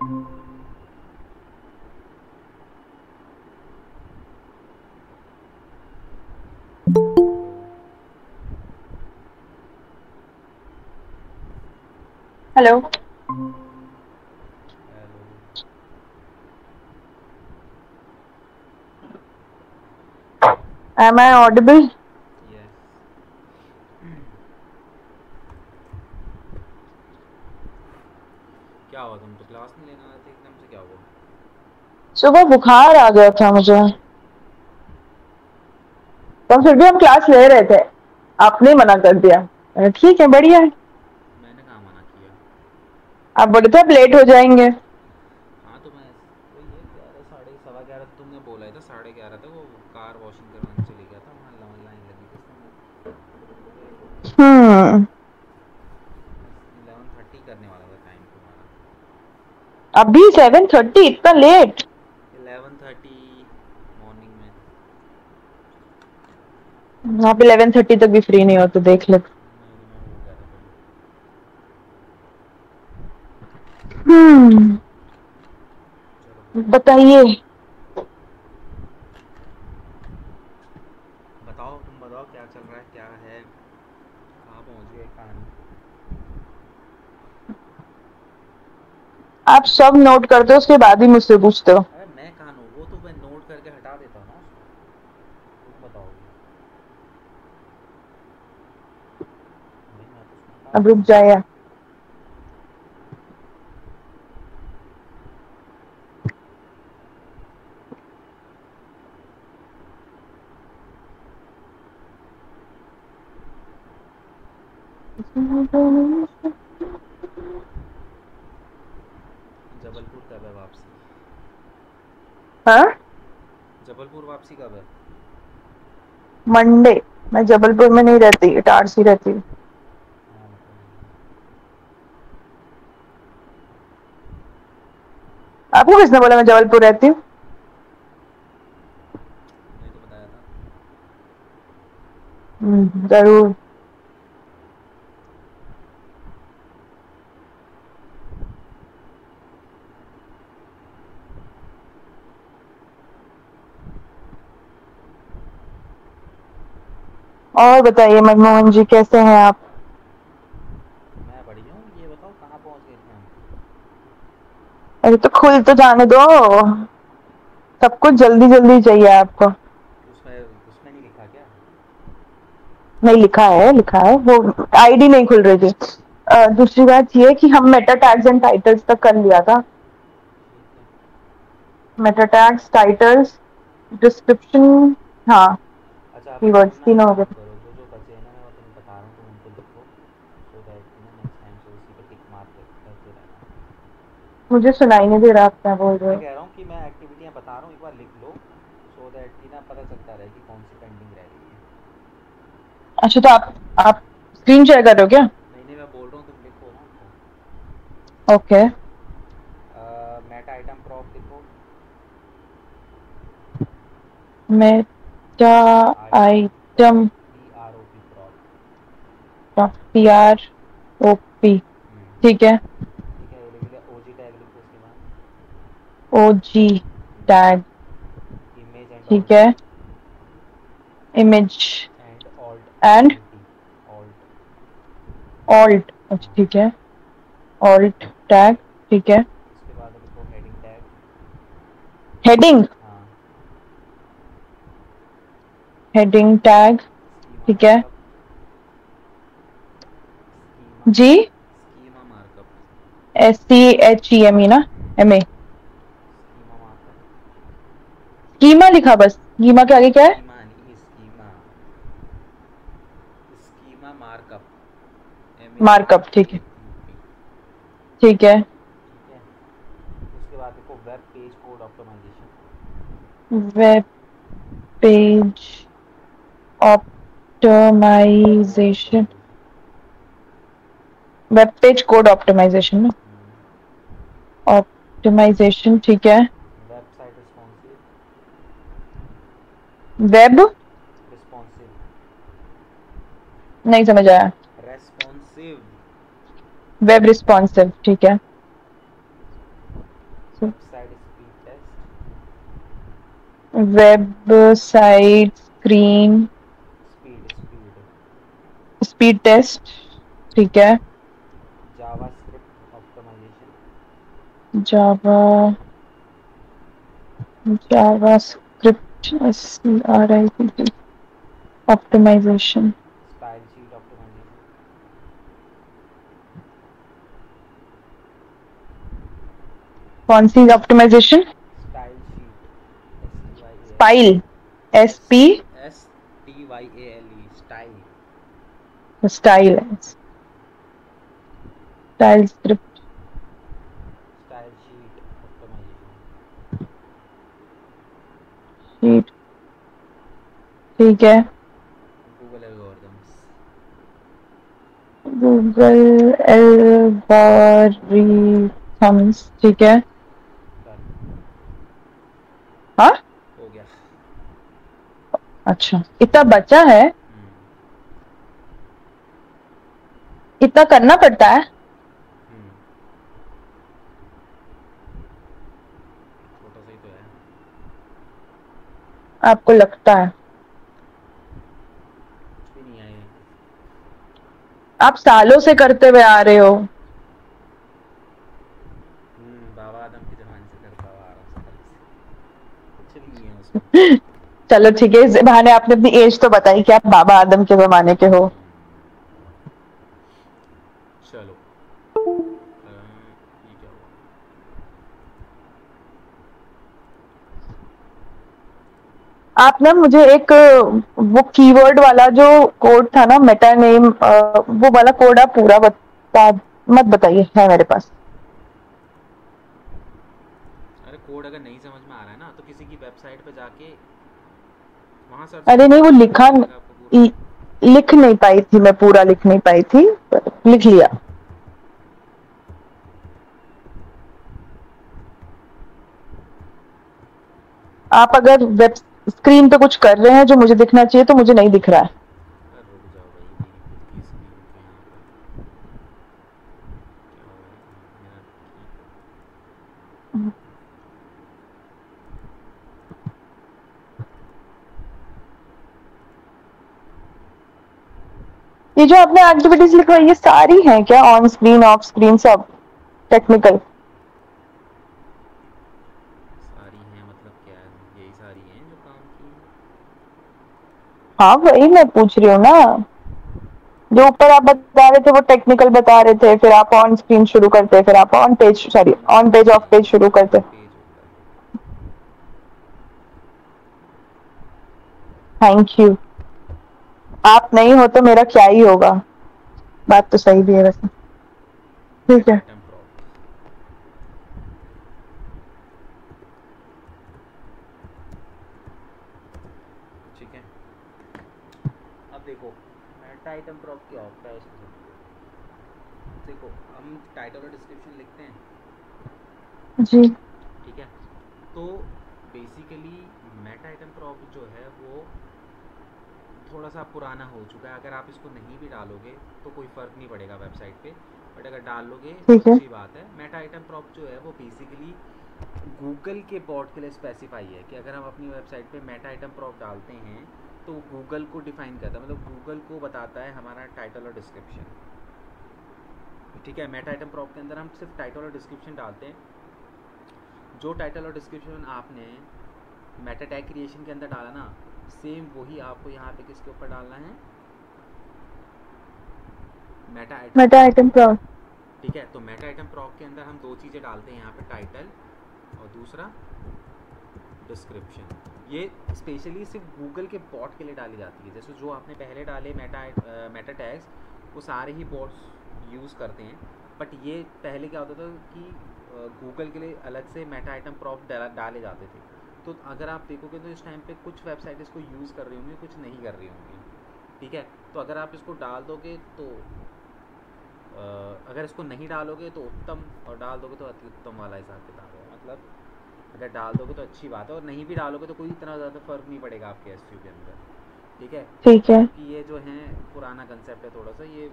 Hello. Am I audible? Yes. क्या हुआ, तुम तो क्लास नहीं लेने आए थे, एकदम से क्या हुआ? सुबह बुखार आ गया था मुझे, तो फिर भी हम क्लास ले रहे थे। आपने मना कर दिया। ठीक है, बढ़िया है। मैंने कहाँ मना किया? आप बोले थे आप लेट हो जाएंगे। हाँ तो मैं वही है, 11 साढ़े सवा 11 तुमने बोला ही था, 11:30 तक वो कार वॉशिंग करवाने चले गया था, वहाँ लाइन लगी थी उसमें, मैं लेट हो गया। हम्म। 11:30 करने वाला था टाइम तुम्हारा। अभी 7:30 इतना लेट? 11:30 मॉर्निंग में। आप 11:30 तक भी फ्री नहीं हो तो देख ले। नहीं नहीं, मैं हो गया था पहले। हम्म। चलो बताओ। बताइए। बताओ, तुम बताओ क्या चल रहा है, क्या है, कहाँ पहुँच गए कहानी? आप सब नोट करते हो उसके बाद ही मुझसे पूछते हो। अरे मैं कहाँ नोट, वो तो मैं नोट करके हटा देता हूँ ना उसको, तुम बताओगे। नहीं, मैं तो उसमें हटा अब रुक देता हूँ। जाए। जबलपुर कब है वापसी? हाँ। जबलपुर वापसी कब है? मंडे। मैं जबलपुर में नहीं रहती, इटारसी रहती हूँ। हाँ बताइए। आपको किसने बोला मैं जबलपुर रहती हूँ? तुमने तो बताया था। जरूर। और बताइए मनमोहन जी, कैसे हैं आप? मैं बढ़िया हूँ, ये बताओ कहाँ पहुँच गए थे हम? अरे तो खुल तो जाने दो। सब कुछ जल्दी जल्दी चाहिए आपको। उसमें उसमें नहीं लिखा क्या? नहीं, लिखा है लिखा है, वो आईडी नहीं खुल रही थी। दूसरी बात ये कि हम मेटा टैग्स एंड टाइटल्स तक कर लिया था। ठीक है। Meta tags, titles, description. हाँ। अच्छा अब तुम कीवर्ड्स ना एक तीनों हो काम गए। करो, जो जो बचे हैं ना, मैं तुम्हें बता रहा हूँ, तुम उनको लिखो, सो दैट कि ना नेक्स्ट टाइम से उसी पे टिक मार करते रहना। मुझे सुनाई नहीं दे रहा आप क्या बोल रहे मैं हो। कह रहा हूँ कि मैं एक्टिविटियाँ बता रहा हूँ, एक बार लिख लो, सो दैट कि ना पता चलता रहे कि कौन सी पेंडिंग रह गई है। अच्छा, तो आप स्क्रीन शेयर कर रहे हो क्या? नहीं नहीं, मैं बोल रहा हूँ, तुम लिखो ना उनको। ओके। मेटा आइटम प्रॉप लिखो। Meta item item prop, PROP prop. PROP। ठीक है। ठीक है, ये लिख लिया। OG टैग लिखो उसके बाद। OG tag. इमेज एंड ठीक ऑल्ट। है। Image and alt and activity. Alt. Alt. अच्छा हाँ। ठीक है। Alt tag. ठीक है। उसके बाद लिखो हेडिंग टैग। हेडिंग। हाँ। Heading tag. स्कीमा ठीक है। मार्कअप। स्कीमा। जी। Schema markup. SCHEME ना? MA। Schema markup. कीमा लिखा बस, कीमा के आगे क्या है? स्कीमा नहीं, स्कीमा। Schema markup. मार्कअप। ठीक है। MARKUP। ठीक है। ठीक है। उसके बाद देखो web page code optimization. Web page code optimization. Optimization. Web page code optimization ना? ऑप्टिमाइजेशन ठीक है। Website responsive. वेब। रिस्पॉन्सिव। नहीं समझ आया। रेस्पॉन्सिव। वेब रिस्पॉन्सिव ठीक है। Website screen speed speed speed test, ठीक है। JavaScript optimization Java Java script optimization. Style sheet optimization कौन सी optimization? Style sheet style, S S P S T Y A L E style style, style script, style sheet optimisation sheet, ठीक है। Google algorithms Google algorithms, ठीक है। Done हाँ, हो गया। अच्छा इतना बचा है, हम्म इतना करना पड़ता है। हम्म छोटा सा ही तो है। आपको लगता है? कुछ भी नहीं है। आप सालों से करते हुए आ रहे हो। बाबा आदम के ज़माने से करता हुआ आ रहा हूँ सालों से, कुछ भी नहीं है उसमें। चलो ठीक है, इस बहाने आपने अपनी एज तो बताई कि आप बाबा आदम के जमाने के हो। चलो ये क्या हुआ? आप ना मुझे एक वो कीवर्ड वाला जो कोड था ना, मेटा नेम, वो वाला कोड आप पूरा बता मत बताइए, है मेरे पास। अरे कोड अगर नहीं समझ में आ रहा है ना तो किसी की वेबसाइट पे जाके वहाँ सर्च कर अरे नहीं, लो, वो लिखा, मिल जाएगा आपको पूरा। लिख नहीं पाई थी मैं, पूरा लिख नहीं पाई थी, पर लिख लिया। आप अगर वेब स्क्रीन पे कुछ कर रहे हैं जो मुझे दिखना चाहिए, तो मुझे नहीं दिख रहा है। अरे रुक जाओ भाई, मेरी खुद की स्क्रीन पे यहाँ पे क्या हो रहा है? मेरा कीबोर्ड। ये जो आपने एक्टिविटीज लिखवाई, ये सारी हैं क्या? ऑन स्क्रीन, ऑफ स्क्रीन, सब टेक्निकल? सारी हैं मतलब क्या है? यही सारी हैं जो काम की हैं। हाँ वही मैं पूछ रही हूँ ना, जो ऊपर आप बता रहे थे वो टेक्निकल बता रहे थे, फिर आप ऑन स्क्रीन शुरू करते, फिर आप on page, sorry on on screen page of नहीं, पेज शुरू करते। ऑफ पेज होता है। Thank you. आप नहीं हो तो मेरा क्या ही होगा। बात तो सही भी है वैसे। ठीक मेटा है। आइटम प्रॉप, ठीक है। अब देखो मेटा आइटम प्रॉप क्या होता है इसको समझो। देखो हम टाइटल और डिस्क्रिप्शन लिखते हैं, जी। ठीक है। तो बेसिकली मेटा आइटम प्रॉप जो है वो थोड़ा सा पुराना हो चुका है। अगर आप इसको नहीं भी डालोगे तो कोई फ़र्क नहीं पड़ेगा वेबसाइट पे, बट अगर डाल लोगे तो ठीक है। अच्छी बात है। मेटा आइटम प्रॉप जो है वो बेसिकली गूगल के बॉट के लिए स्पेसिफाई है कि अगर हम अपनी वेबसाइट पे मेटा आइटम प्रॉप डालते हैं तो गूगल को डिफाइन करता है, मतलब गूगल को बताता है हमारा टाइटल और डिस्क्रिप्शन, ठीक है। मेटा आइटम प्रॉप के अंदर हम सिर्फ टाइटल और डिस्क्रिप्शन डालते हैं। जो टाइटल और डिस्क्रिप्शन आपने मेटा टैग क्रिएशन के अंदर डाला ना, सेम वही आपको यहाँ पे किसके ऊपर डालना है? Meta item Meta prop, item prop. ठीक है। तो मेटा आइटम प्रॉप के अंदर हम दो चीज़ें डालते हैं यहाँ पे, टाइटल और दूसरा डिस्क्रिप्शन। ये स्पेशली सिर्फ गूगल के बॉट के लिए डाली जाती है। जैसे जो आपने पहले डाले मेटा टैग्स, वो सारे ही बॉट्स यूज़ करते हैं, बट ये पहले क्या होता था कि गूगल के लिए अलग से मेटा आइटम प्रॉप डाले जाते थे। तो अगर आप देखोगे तो इस टाइम पे कुछ वेबसाइट इसको यूज़ कर रही होंगी, कुछ नहीं कर रही होंगी, ठीक है। तो अगर आप इसको डाल दोगे तो अगर इसको नहीं डालोगे तो उत्तम, और डाल दोगे तो अति उत्तम वाला हिसाब किताब है। मतलब अगर डाल दोगे तो अच्छी बात है, और नहीं भी डालोगे तो कोई इतना ज़्यादा फ़र्क नहीं पड़ेगा आपके एसईओ के अंदर, ठीक है। ठीक है। क्योंकि ये जो है पुराना कंसेप्ट है थोड़ा सा, ये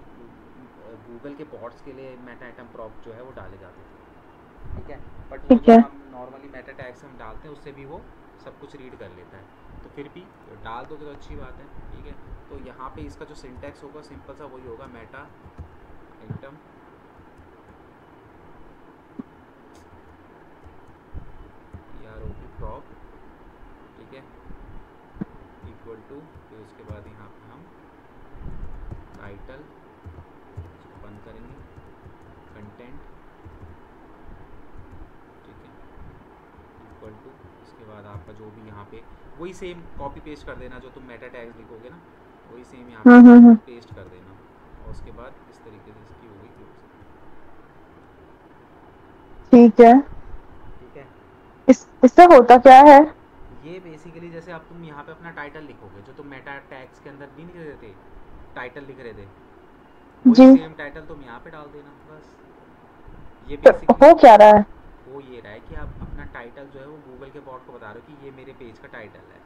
गूगल के बॉट्स के लिए मेटा आइटम प्रॉप जो है वो डाले जाते थे, ठीक है। बट वो ठीक जो है। हम नॉर्मली मेटा टैग्स हम डालते हैं उससे भी वो सब कुछ रीड कर लेता है, तो फिर भी डाल दोगे तो अच्छी बात है। ठीक है, तो यहाँ पे इसका जो सिंटैक्स होगा सिंपल सा वही होगा, मेटा आइटम prop, ठीक है, इक्वल टू, फिर उसके बाद यहाँ पे हम टाइटल इसको बंद करेंगे, कंटेंट, ठीक है, इक्वल टू, इसके बाद आपका जो भी यहाँ पे वही सेम कॉपी पेस्ट कर देना, जो तुम मेटा टैग्स लिखोगे ना वही सेम यहाँ पे पेस्ट कर देना, और उसके बाद इस तरीके से इसकी होगी क्लोज। ठीक है, ठीक है, इससे होता क्या है? ये बेसिकली जैसे अब तुम यहाँ पे अपना टाइटल लिखोगे, जो तुम मेटा टैग्स के अंदर नहीं लिख रहे थे, टाइटल लिख रहे थे, वही सेम टाइटल तुम यहाँ पे डाल देना बस। ये बेसिकली हो क्या रहा है? वो ये रहा है कि आप अपना टाइटल जो है वो गूगल के बॉट को बता रहे हो कि ये मेरे पेज का टाइटल है।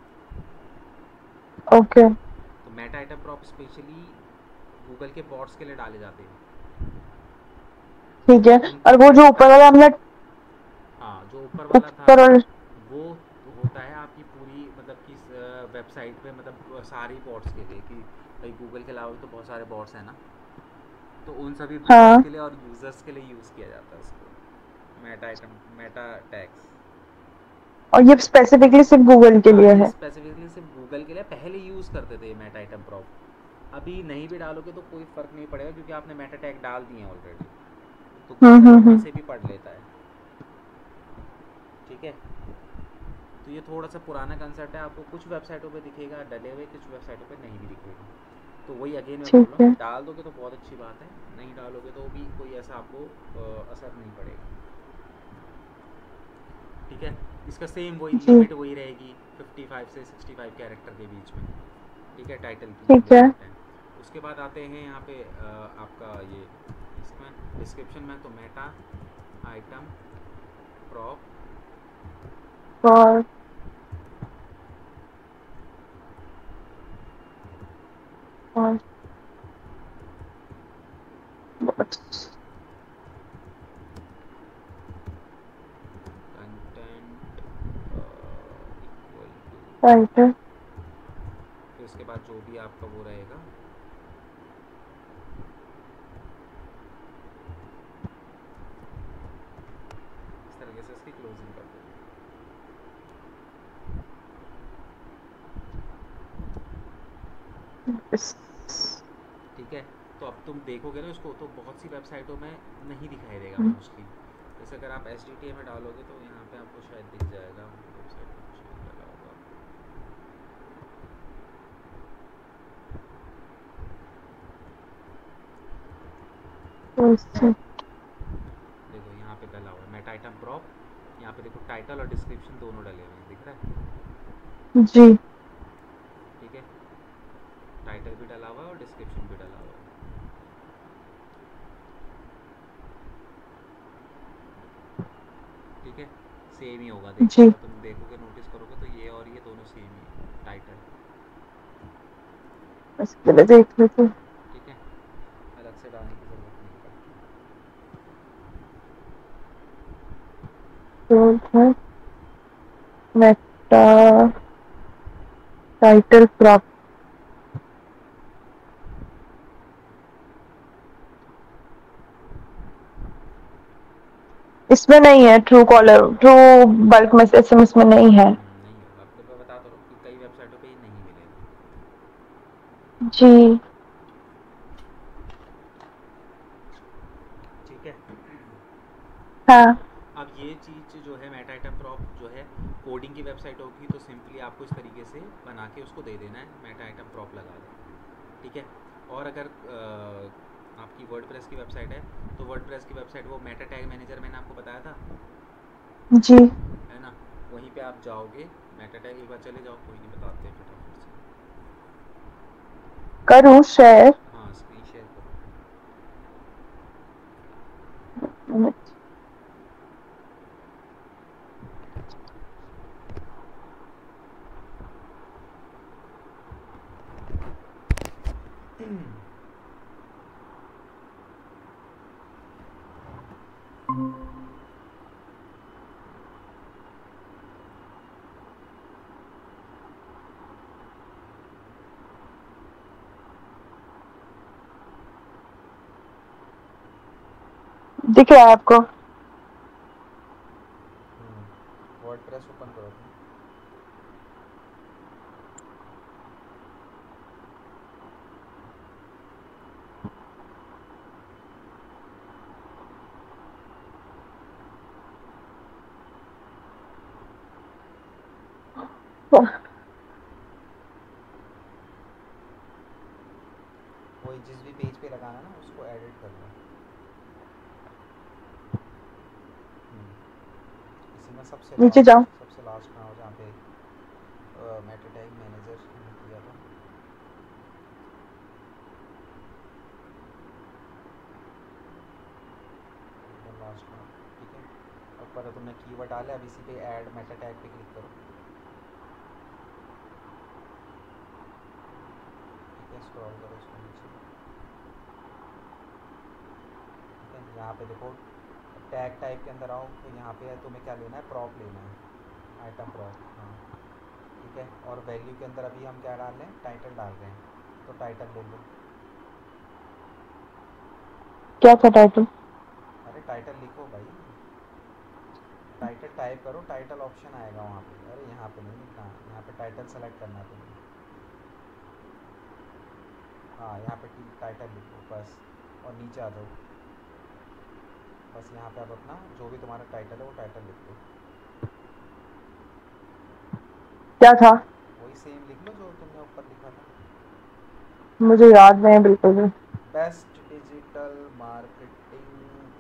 ओके। तो Meta item prop specially Google के बॉट्स के लिए डाले जाते हैं। ठीक है, और वो जो ऊपर वाला हमने, हाँ जो ऊपर वाला था वो होता है आपकी पूरी मतलब कि वेबसाइट पे, मतलब सारी बॉट्स के लिए, कि भाई गूगल के अलावा तो बहुत सारे बॉट्स हैं ना, तो उन सभी बॉट्स के लिए और यूजर्स के लिए यूज़ किया जाता है उसको, मेटा टैग्स। और ये स्पेसिफिकली सिर्फ गूगल के लिए है? स्पेसिफिकली सिर्फ गूगल के लिए पहले यूज़ करते थे मेटा आइटम प्रॉप, अभी नहीं भी डालोगे तो कोई फ़र्क नहीं पड़ेगा क्योंकि आपने मेटा टैग डाल दिए हैं ऑलरेडी, तो गूगल वहाँ से भी पढ़ लेता है। ठीक है, तो ये थोड़ा सा पुराना कंसेप्ट है, आपको कुछ वेबसाइटों पे दिखेगा डले हुए, कुछ वेबसाइटों पे नहीं भी दिखेगा, तो वही अगेन मैं बोल रहा हूँ, डाल दोगे तो बहुत अच्छी बात है, नहीं डालोगे तो भी कोई ऐसा आपको असर नहीं पड़ेगा। ठीक है, इसका सेम वही लिमिट वही रहेगी 55 से 65 कैरेक्टर के बीच में। ठीक है, टाइटल की ठीक है। उसके बाद आते हैं यहाँ पे आपका ये इसमें डिस्क्रिप्शन में, तो मेटा आइटम प्रॉप टाइटल, फिर उसके बाद जो भी आपका वो रहेगा इस तरीके से इसकी क्लोजिंग कर देंगे। ठीक है, तो अब तुम देखोगे ना इसको तो बहुत सी वेबसाइटों में नहीं दिखाई देगा मोस्टली, जैसे अगर आप HTTP में डालोगे तो यहाँ पे आपको शायद दिख जाएगा वेबसाइट में लगा होगा। देखो यहाँ पे डला हुआ है मेटा आइटम प्रॉप, यहाँ पे देखो टाइटल और डिस्क्रिप्शन दोनों डले हुए हैं, दिख रहा है? जी। ठीक है, टाइटल भी डला हुआ है और डिस्क्रिप्शन भी डला हुआ है। ठीक है, सेम ही होगा, देखो अगर तुम देखोगे नोटिस करोगे तो ये और ये दोनों सेम ही है टाइटल। बस पहले देख लेते। ठीक है, अलग से डालने की जरूरत नहीं पड़ती। मेटा टाइटल प्रॉप, इसमें नहीं है, true collar, true bulk message SMS में नहीं है। नहीं होगा, आपको मैं बता तो रहा हूँ कि कई वेबसाइटों पे ये नहीं मिलेगा। जी। ठीक है, हाँ। अब ये चीज़ जो है मेटा आइटम प्रॉप जो है कोडिंग की वेबसाइट होगी तो सिंपली आपको इस तरीके से बना के उसको दे देना है, मेटा आइटम प्रॉप लगा दें। ठीक है, और अगर आपकी वर्डप्रेस की वेबसाइट है तो वर्डप्रेस की वेबसाइट वो मेटा टैग मैनेजर मैंने आपको बताया था जी, है ना, वहीं पे आप जाओगे, मेटा टैग एक बार चले जाओ, कोई नहीं बताते हैं फटाफट से। करूँ शेयर? हाँ स्क्रीन शेयर करो। दिख रहा है आपको? वर्डप्रेस ओपन करो तुम। वही जिस भी पेज पे लगाना ना उसको एडिट कर लो। इसी में नीचे जाओ। सबसे लास्ट में आओ जहाँ पे मेटा टैग मैनेजर किया था। एकदम लास्ट में, ठीक है। ऊपर तुमने कीवर्ड डाला, अब इसी पे ऐड मेटा टैग पे क्लिक करो, ठीक है। स्क्रॉल करो उसको नीचे, ठीक है। यहाँ पे देखो टैग टाइप के अंदर आओ, तो यहाँ पे तुम्हें क्या लेना है, प्रॉप लेना है, आइटम प्रॉप, हाँ, ठीक है। और वैल्यू के अंदर अभी हम क्या डाल रहे हैं, टाइटल डाल रहे हैं, तो टाइटल ले लो। क्या था टाइटल? अरे टाइटल लिखो भाई, टाइटल टाइप करो, टाइटल ऑप्शन आएगा वहाँ पे। अरे यहाँ पे नहीं लिखना, यहाँ पे टाइटल सेलेक्ट करना है तुम्हें। हाँ यहाँ पे टाइटल लिखो बस, और नीचे आ जाओ। बस यहाँ पे अब अपना जो भी तुम्हारा टाइटल है वो टाइटल लिख दो। क्या था? वही सेम लिख लो जो तुमने ऊपर लिखा था। मुझे याद नहीं है बिल्कुल भी। बेस्ट डिजिटल मार्केटिंग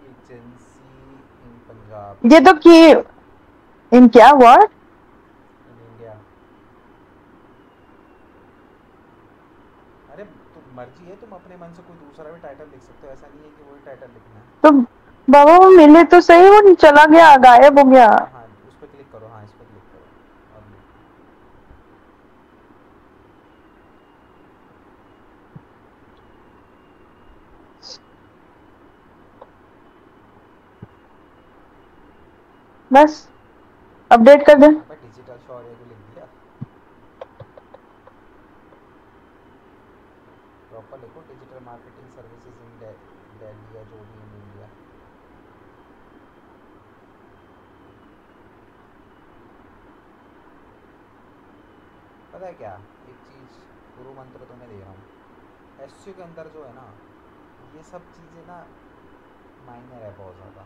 एजेंसी इन पंजाब, ये तो कि इन क्या वर्ड? In India. अरे तो मर्जी है, तुम अपने मन से कोई दूसरा भी टाइटल लिख सकते हो, ऐसा नहीं है कि वही टाइटल लिखना है। तो बाबा वो मिले तो सही, वो चला गया, गायब हो गया। हाँ उस पर क्लिक करो, हाँ इस पर क्लिक करो, अब लिखो। बस अपडेट कर दे। अबे डिजिटल शौर्य को लिख दिया, प्रॉपर लिखो, digital marketing services in Delhi या जो भी इन इंडिया। पता है क्या, एक चीज़ गुरु मंत्र तो मैं दे रहा हूँ, एस के अंदर जो है ना, ये सब चीज़ें ना माइनर है बहुत ज़्यादा।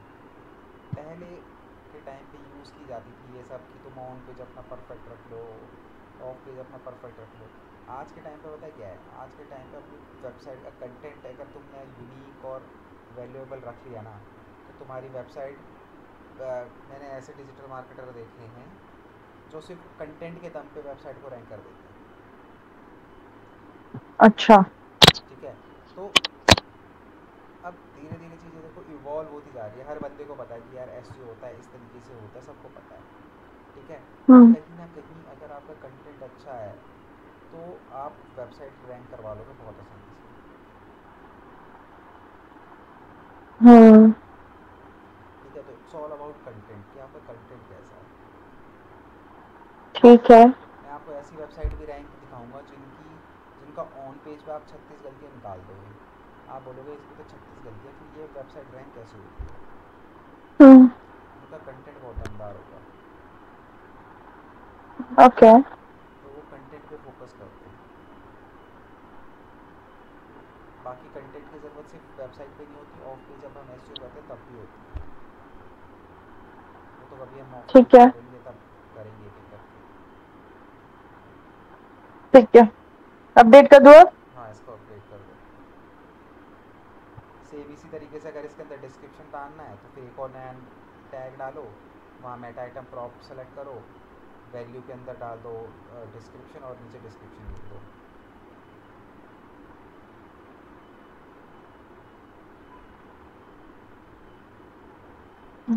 पहले के टाइम पे यूज़ की जाती थी ये सब, कि तुम ऑन पेज अपना परफेक्ट रख लो, ऑफ पेज अपना परफेक्ट रख लो। आज के टाइम पे पता है क्या है, आज के टाइम पे अपनी वेबसाइट का कंटेंट अगर तुमने यूनिक और वैल्यूएबल रख लिया ना, तो तुम्हारी वेबसाइट, मैंने ऐसे डिजिटल मार्केटर देखे हैं जो सिर्फ कंटेंट के दम पे वेबसाइट को रैंक कर देते हैं, अच्छा। ठीक है। तो अब धीरे धीरे चीज़ें देखो इवॉल्व होती जा रही है, हर बंदे को पता है कि यार ऐसे होता है, इस तरीके से होता है, सबको पता है, ठीक है। तो हम्म। कहीं ना कहीं अगर आपका कंटेंट अच्छा है तो आप वेबसाइट रैंक करवा लोगे बहुत आसानी से, हम्म। ठीक है। तो इट्स ऑल अबाउट कंटेंट, कि आपका कंटेंट कैसा है। ठीक है। मैं आपको ऐसी वेबसाइट भी रैंक दिखाऊंगा जिनका ऑन पेज पे आप 36 गलतियाँ निकाल दोगे, आप बोलोगे इसमें तो 36 गलतियाँ, फिर ये वेबसाइट रैंक कैसे होती है। हम्म। उनका कंटेंट बहुत दमदार होगा, ओके। तो वो कंटेंट पे फोकस करते हैं। बाकी कंटेंट की ज़रूरत सिर्फ वेबसाइट पे नहीं होती, ऑफ पेज जब हम एसईओ करते हैं तब भी होती है। वो तो कभी हम ऑफ ठीक पेज है। करेंगे तब करेंगे एक एक करके। ठीक है, अपडेट कर दो अब। हाँ इसको अपडेट कर दो। सेम इसी तरीके से अगर इसके अंदर डिस्क्रिप्शन डालना है तो फिर एक और नया टैग डालो, वहाँ मेटा आइटम प्रॉप सेलेक्ट करो, वैल्यू के अंदर डाल दो डिस्क्रिप्शन, और नीचे डिस्क्रिप्शन लिख दो।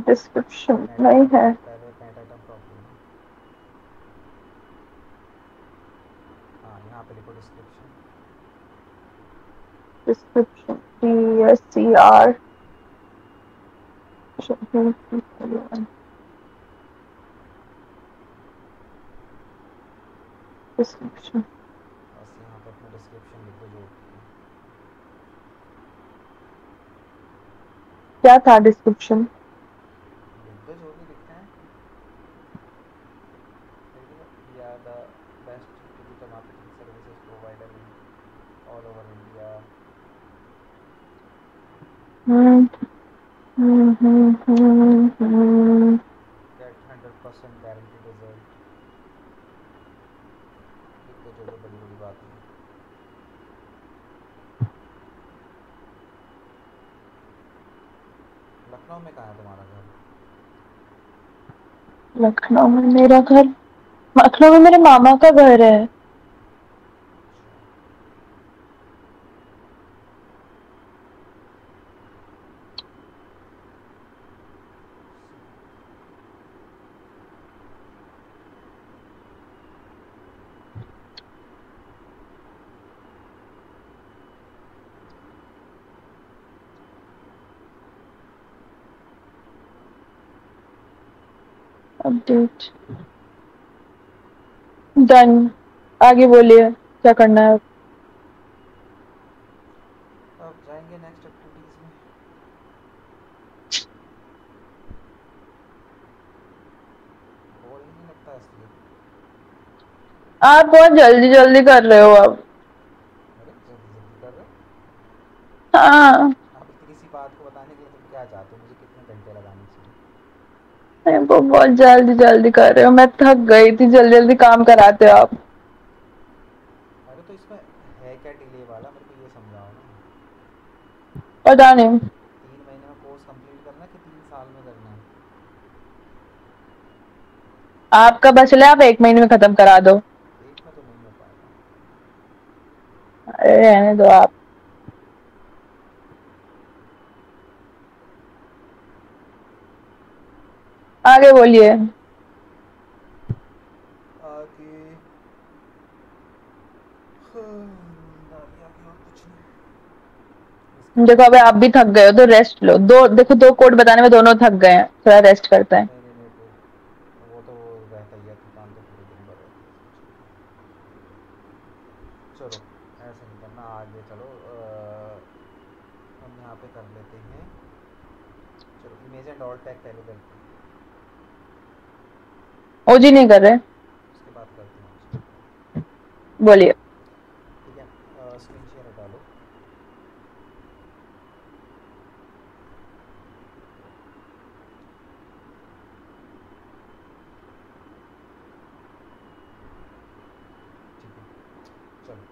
डिस्क्रिप्शन मेटा नहीं आइटम है। प्रॉप, पहले मेटा आइटम प्रॉप लेना, हाँ यहाँ पे लिखो डिस्क्रिप्शन। Description DSCR description. बस यहाँ पे अपना डिस्क्रिप्शन लिख दो जो भी है। क्या था डिस्क्रिप्शन? लिख दो जो भी लिखते हैं। लिख दो we are the best digital marketing services provider in all over India. हम्म हम्म। Get 100% guarantee result. लिख दो जो जो बड़ी बड़ी बातें हैं। लखनऊ में कहाँ है तुम्हारा घर? लखनऊ में मेरा घर, लखनऊ में मेरे मामा का घर है। अच्छा। Update done. आगे बोलिए क्या करना है। अब जाएंगे नेक्स्ट एक्टिविटीज़ में। बोरिंग नहीं लगता इसलिए? आप बहुत जल्दी जल्दी कर रहे हो अब। अरे जल्दी जल्दी कर रहे हो? हाँ, आप इतनी सी बात को बताने के लिए तुम क्या चाहते हो, मुझे कितने घंटे लगाने चाहिए? मेरे को बहुत जल्दी जल्दी कर रहे हो, मैं थक गई थी, जल्दी जल्दी काम कराते हो आप। अरे तो इसमें है क्या डिले वाला, मेरे को ये समझाओ ना। पता नहीं। 3 महीने में कोर्स कंप्लीट करना है कि 3 साल में करना है? आपका बस चले, आप 1 महीने में खत्म करा दो। एक में तो नहीं हो पाएगा। अरे रहने दो आप। आगे बोलिए। आगे नींद आ रही है अभी, और कुछ नहीं। इसके देखो बाद अबे आप भी थक गए हो तो रेस्ट लो। दो देखो, 2 कोड बताने में दोनों थक गए हैं, थोड़ा रेस्ट करते हैं। नहीं नहीं नहीं, वो तो रहता ही है, थकान तो पूरे दिन भर रहती है इसमें, चलो ऐसे नहीं करना, आगे चलो। हम यहाँ पे कर लेते हैं। चलो इमेज एंड ऑल टैग पहले करते हैं, ओजी नहीं कर रहे। उसके बाद करते हैं जी। बोलिए। ठीक है, स्क्रीन शेयर हटा लो। ठीक है, चलो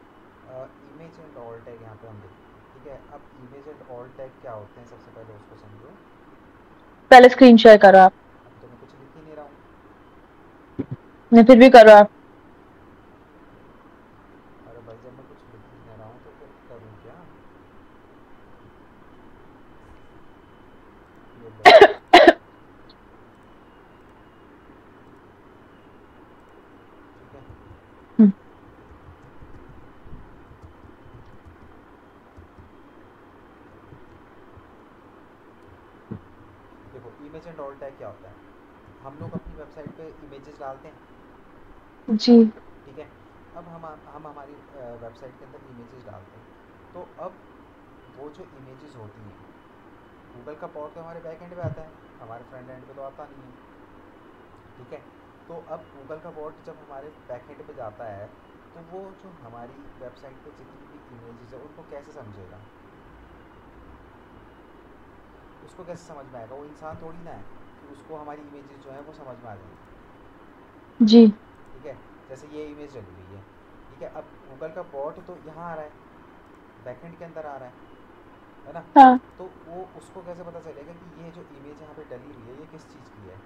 इमेज एंड ऑल टैग यहाँ पे हम देखते हैं। ठीक है, अब इमेज एंड ऑल टैग क्या होते हैं सबसे पहले उसको समझो। पहले स्क्रीन शेयर करो आप। अब तो मैं कुछ लिख ही नहीं रहा हूँ। नहीं फिर भी करो आप। अरे भाई जब मैं कुछ लिख ही नहीं रहा हूँ तो फिर करूँ क्या? ये लो। ठीक है, देखो इमेज एंड ऑल टैग क्या होता है। हम लोग अपनी वेबसाइट पे इमेजेस डालते हैं। जी। ठीक है, अब हम हमारी वेबसाइट के अंदर इमेजेस डालते हैं। तो अब वो जो इमेजेस होती हैं, गूगल का पोर्ट तो हमारे बैक एंड पे आता है, हमारे फ्रंट एंड पे तो आता नहीं है। ठीक है, तो अब गूगल का पोर्ट जब हमारे बैक एंड पे जाता है, तो वो जो हमारी वेबसाइट पे जितनी भी इमेजेस है उनको कैसे समझेगा? उसको कैसे समझ में आएगा? वो इंसान थोड़ी ना है कि उसको हमारी इमेजेस जो है वो समझ में आ जाएंगी। जी। ठीक है, जैसे ये इमेज डली हुई है। ठीक है, अब गूगल का बॉट तो यहाँ आ रहा है, बैकएंड के अंदर आ रहा है ना? हाँ। तो वो उसको कैसे पता चलेगा कि ये जो इमेज यहाँ पे डली हुई है ये किस चीज़ की है?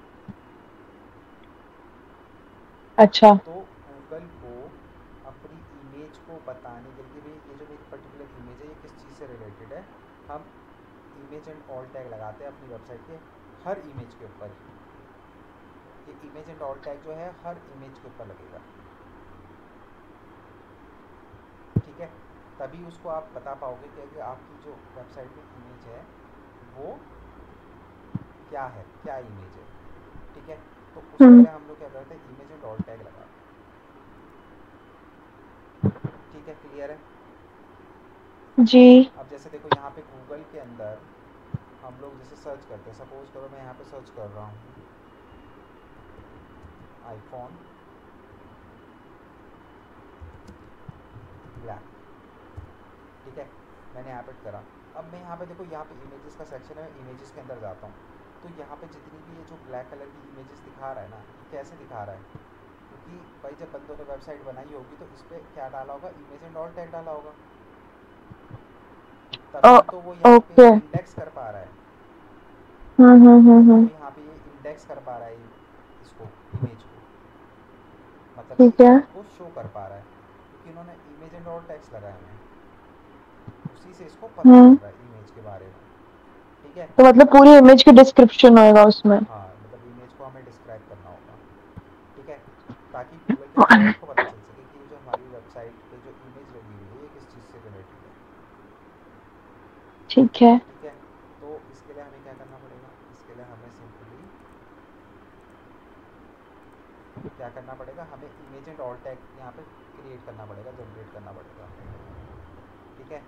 अच्छा। तो गूगल को अपनी इमेज को बताने के लिए, भाई ये जो मेरी पर्टिकुलर इमेज है ये किस चीज़ से रिलेटेड है, हम इमेज एंड ऑल टैग लगाते हैं अपनी वेबसाइट के हर इमेज के ऊपर। ये इमेज एंड ऑल टैग जो है हर इमेज के ऊपर लगेगा। ठीक है, तभी उसको आप बता पाओगे कि आपकी जो वेबसाइट में इमेज है वो क्या है, क्या इमेज है। ठीक है, तो उसके हम्म। लिए हम लोग क्या करते हैं, इमेज एंड ऑल टैग लगाते हैं। ठीक है, क्लियर है? जी। अब जैसे देखो यहाँ पे गूगल के अंदर हम लोग जैसे सर्च करते हैं, सपोज करो मैं यहाँ पे सर्च कर रहा हूँ आईफोन ब्लैक, ठीक है, मैंने यहाँ पे करा। अब मैं यहाँ पे देखो, यहाँ पे इमेजेस का सेक्शन है, इमेजेस के अंदर जाता हूँ, तो यहाँ पे जितनी भी ये जो ब्लैक कलर की इमेजेस दिखा रहा है ना, ये कैसे दिखा रहा है, क्योंकि भाई जब बंदों ने वेबसाइट बनाई होगी तो इस पर क्या डाला होगा, इमेज एंड ऑल टैग डाला होगा, तभी तो वो यहाँ पे ओके। इंडेक्स कर पा रहा है, तभी तो हम्म। यहाँ पे ये इंडेक्स कर पा रहा है इसको, इमेज को, मतलब कि ठीक है। आपको शो कर पा रहा है, क्योंकि इन्होंने इमेज एंड ऑल टैग्स लगाए हुए हैं, उसी से इसको पता चल हम्म। रहा है इमेज के बारे में, ठीक है। तो मतलब पूरी इमेज की डिस्क्रिप्शन होएगा उसमें। हाँ, मतलब इमेज को हमें डिस्क्राइब करना होगा, ठीक है, ताकि गूगल के बॉट को पता चल सके कि ये जो हमारी वेबसाइट पे जो इमेज लगी हुई है ये किस चीज़ से रिलेटेड है, ठीक है। ठीक है। तो इसके लिए हमें क्या करना पड़ेगा, इसके लिए हमें सिंपली क्या करना पड़ेगा, हमें इमेज एंड ऑल टैग यहाँ पे क्रिएट करना पड़ेगा, जनरेट करना पड़ेगा, ठीक है।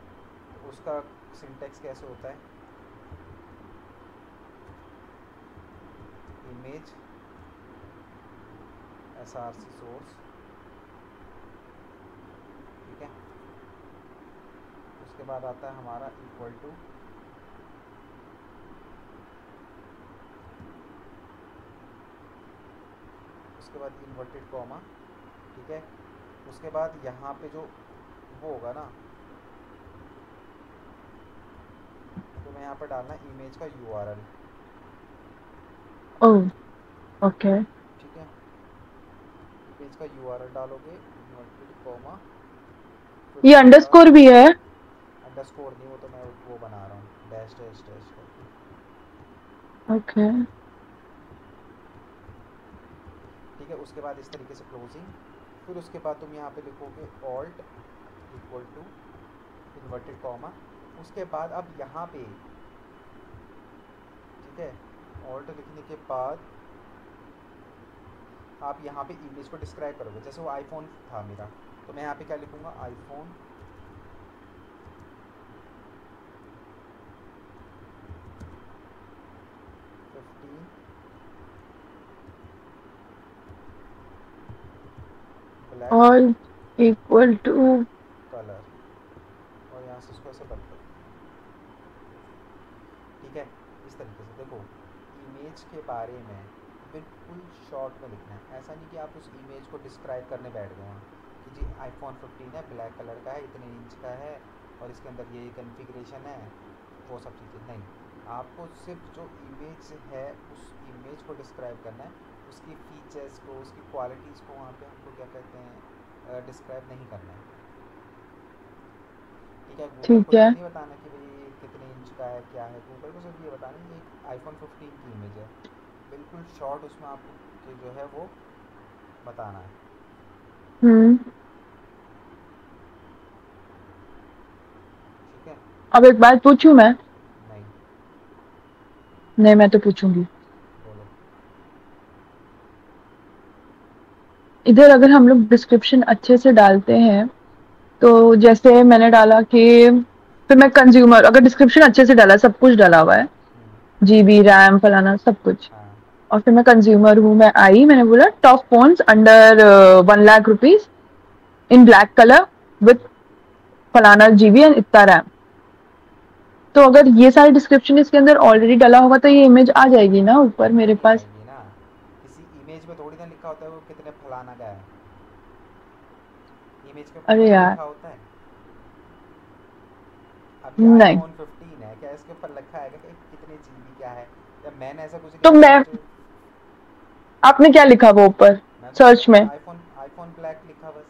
तो उसका सिंटेक्स कैसे होता है, इमेज src सोर्स, ठीक है, उसके बाद आता है हमारा इक्वल टू, उसके बाद इन्वर्टेड कॉमा, ठीक है, उसके बाद यहाँ पे जो वो होगा ना, तो मैं यहाँ पर डालना इमेज का यूआरएल, ओह। ओके। ठीक है, इमेज का यूआरएल डालोगे, इन्वर्टेड कॉमा, फिर ये उसके बाद अंडरस्कोर भी है। अंडरस्कोर नहीं, वो तो मैं वो बना रहा हूँ डैश डैश डैश करके, ओके। ठीक है। उसके बाद इस तरीके से क्लोजिंग, फिर उसके बाद तुम यहाँ पे लिखोगे alt equal to inverted comma, उसके बाद अब यहाँ पे, ठीक है, ऑल्ट लिखने के बाद आप यहाँ पे इमेज को डिस्क्राइब करोगे, जैसे वो आईफोन था मेरा, तो मैं यहाँ पे क्या लिखूँगा, आईफोन फिफ्टीन ब्लैक और इक्वल टू। कलर, और यहाँ से इसको ऐसे बंद कर, ठीक है। इस तरीके से देखो, इमेज के बारे में बिल्कुल शॉर्ट में लिखना है, ऐसा नहीं कि आप उस इमेज को डिस्क्राइब करने बैठ गए हैं कि जी आईफोन 15 है, ब्लैक कलर का है, इतने इंच का है, और इसके अंदर ये कॉन्फ़िगरेशन है, वो सब चीज़ें नहीं, आपको सिर्फ जो इमेज है उस इमेज को डिस्क्राइब करना है, उसकी फीचर्स को, उसकी क्वालिटीज़ को वहाँ पे हमको क्या कहते हैं, डिस्क्राइब नहीं करना है, ठीक है। गूगल को ठीक है। ये नहीं बताना कि भाई कितने इंच का है क्या है, गूगल को सिर्फ ये बताना है ये एक आईफोन 15 की इमेज है, बिल्कुल शॉर्ट उसमें आपको जो है वो बताना है, हम्म। ठीक है। अब एक बात पूछूं मैं? नहीं, नहीं, मैं तो पूछूंगी। बोलो। इधर अगर हम लोग डिस्क्रिप्शन अच्छे से डालते हैं, तो जैसे मैंने डाला कि फिर मैं कंज्यूमर, अगर डिस्क्रिप्शन अच्छे से डाला, सब कुछ डाला हुआ है, जीबी रैम फलाना सब कुछ, हाँ, और फिर मैं कंज्यूमर हूँ, मैं आई, मैंने बोला top phones under 1 lakh rupees in black colour with फलाना जीबी एंड इतना रैम, तो अगर ये सारी डिस्क्रिप्शन इसके अंदर ऑलरेडी डाला होगा तो ये इमेज आ जाएगी ना ऊपर मेरे नहीं पास? आएगी ना, किसी इमेज में थोड़ी ना लिखा होता है वो कितने फलाना का है, इमेज के ऊपर अरे थोड़ी यार। लिखा होता है। अब ये नहीं। आईफोन 15 है, क्या इसके ऊपर लिखा है कि कितने जीबी क्या है, या मैंने ऐसा कुछ तो लिखा है मैं, जो, आपने क्या लिखा वो ऊपर मैं तो सर्च सिंपल में? आईफोन आईफोन ब्लैक लिखा बस।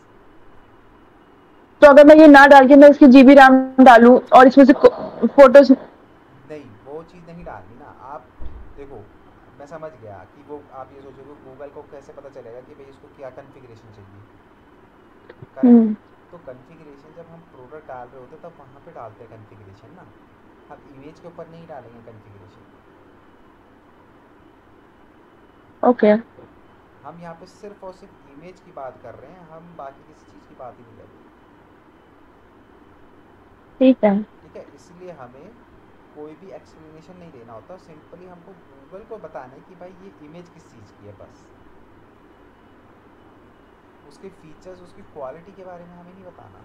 तो अगर मैं ये ना डाल के मैं इसकी जीबी रैम डालूं और इसमें से फोटोज। नहीं, वो चीज़ नहीं डालनी ना आप, देखो मैं समझ गया कि वो आप ये सोचोगे गूगल को कैसे पता चलेगा कि भाई इसको क्या कॉन्फ़िगरेशन चाहिए, करेक्ट। हम्म। तो कॉन्फ़िगरेशन जब हम प्रोडक्ट डाल रहे होते हैं तब वहाँ पे डालते हैं कॉन्फ़िगरेशन ना, हम इमेज के ऊपर नहीं डालेंगे कॉन्फ़िगरेशन, ओके। हम यहाँ पे सिर्फ और सिर्फ इमेज की बात कर रहे हैं, हम बाकी किसी चीज़ की बात ही नहीं कर रहे, ठीक है। ठीक है। इसलिए हमें कोई भी एक्सप्लेनेशन नहीं देना होता, सिंपली हमको गूगल को बताना है कि भाई ये इमेज किस चीज़ की है, बस। उसके फीचर्स, उसकी क्वालिटी के बारे में हमें नहीं बताना।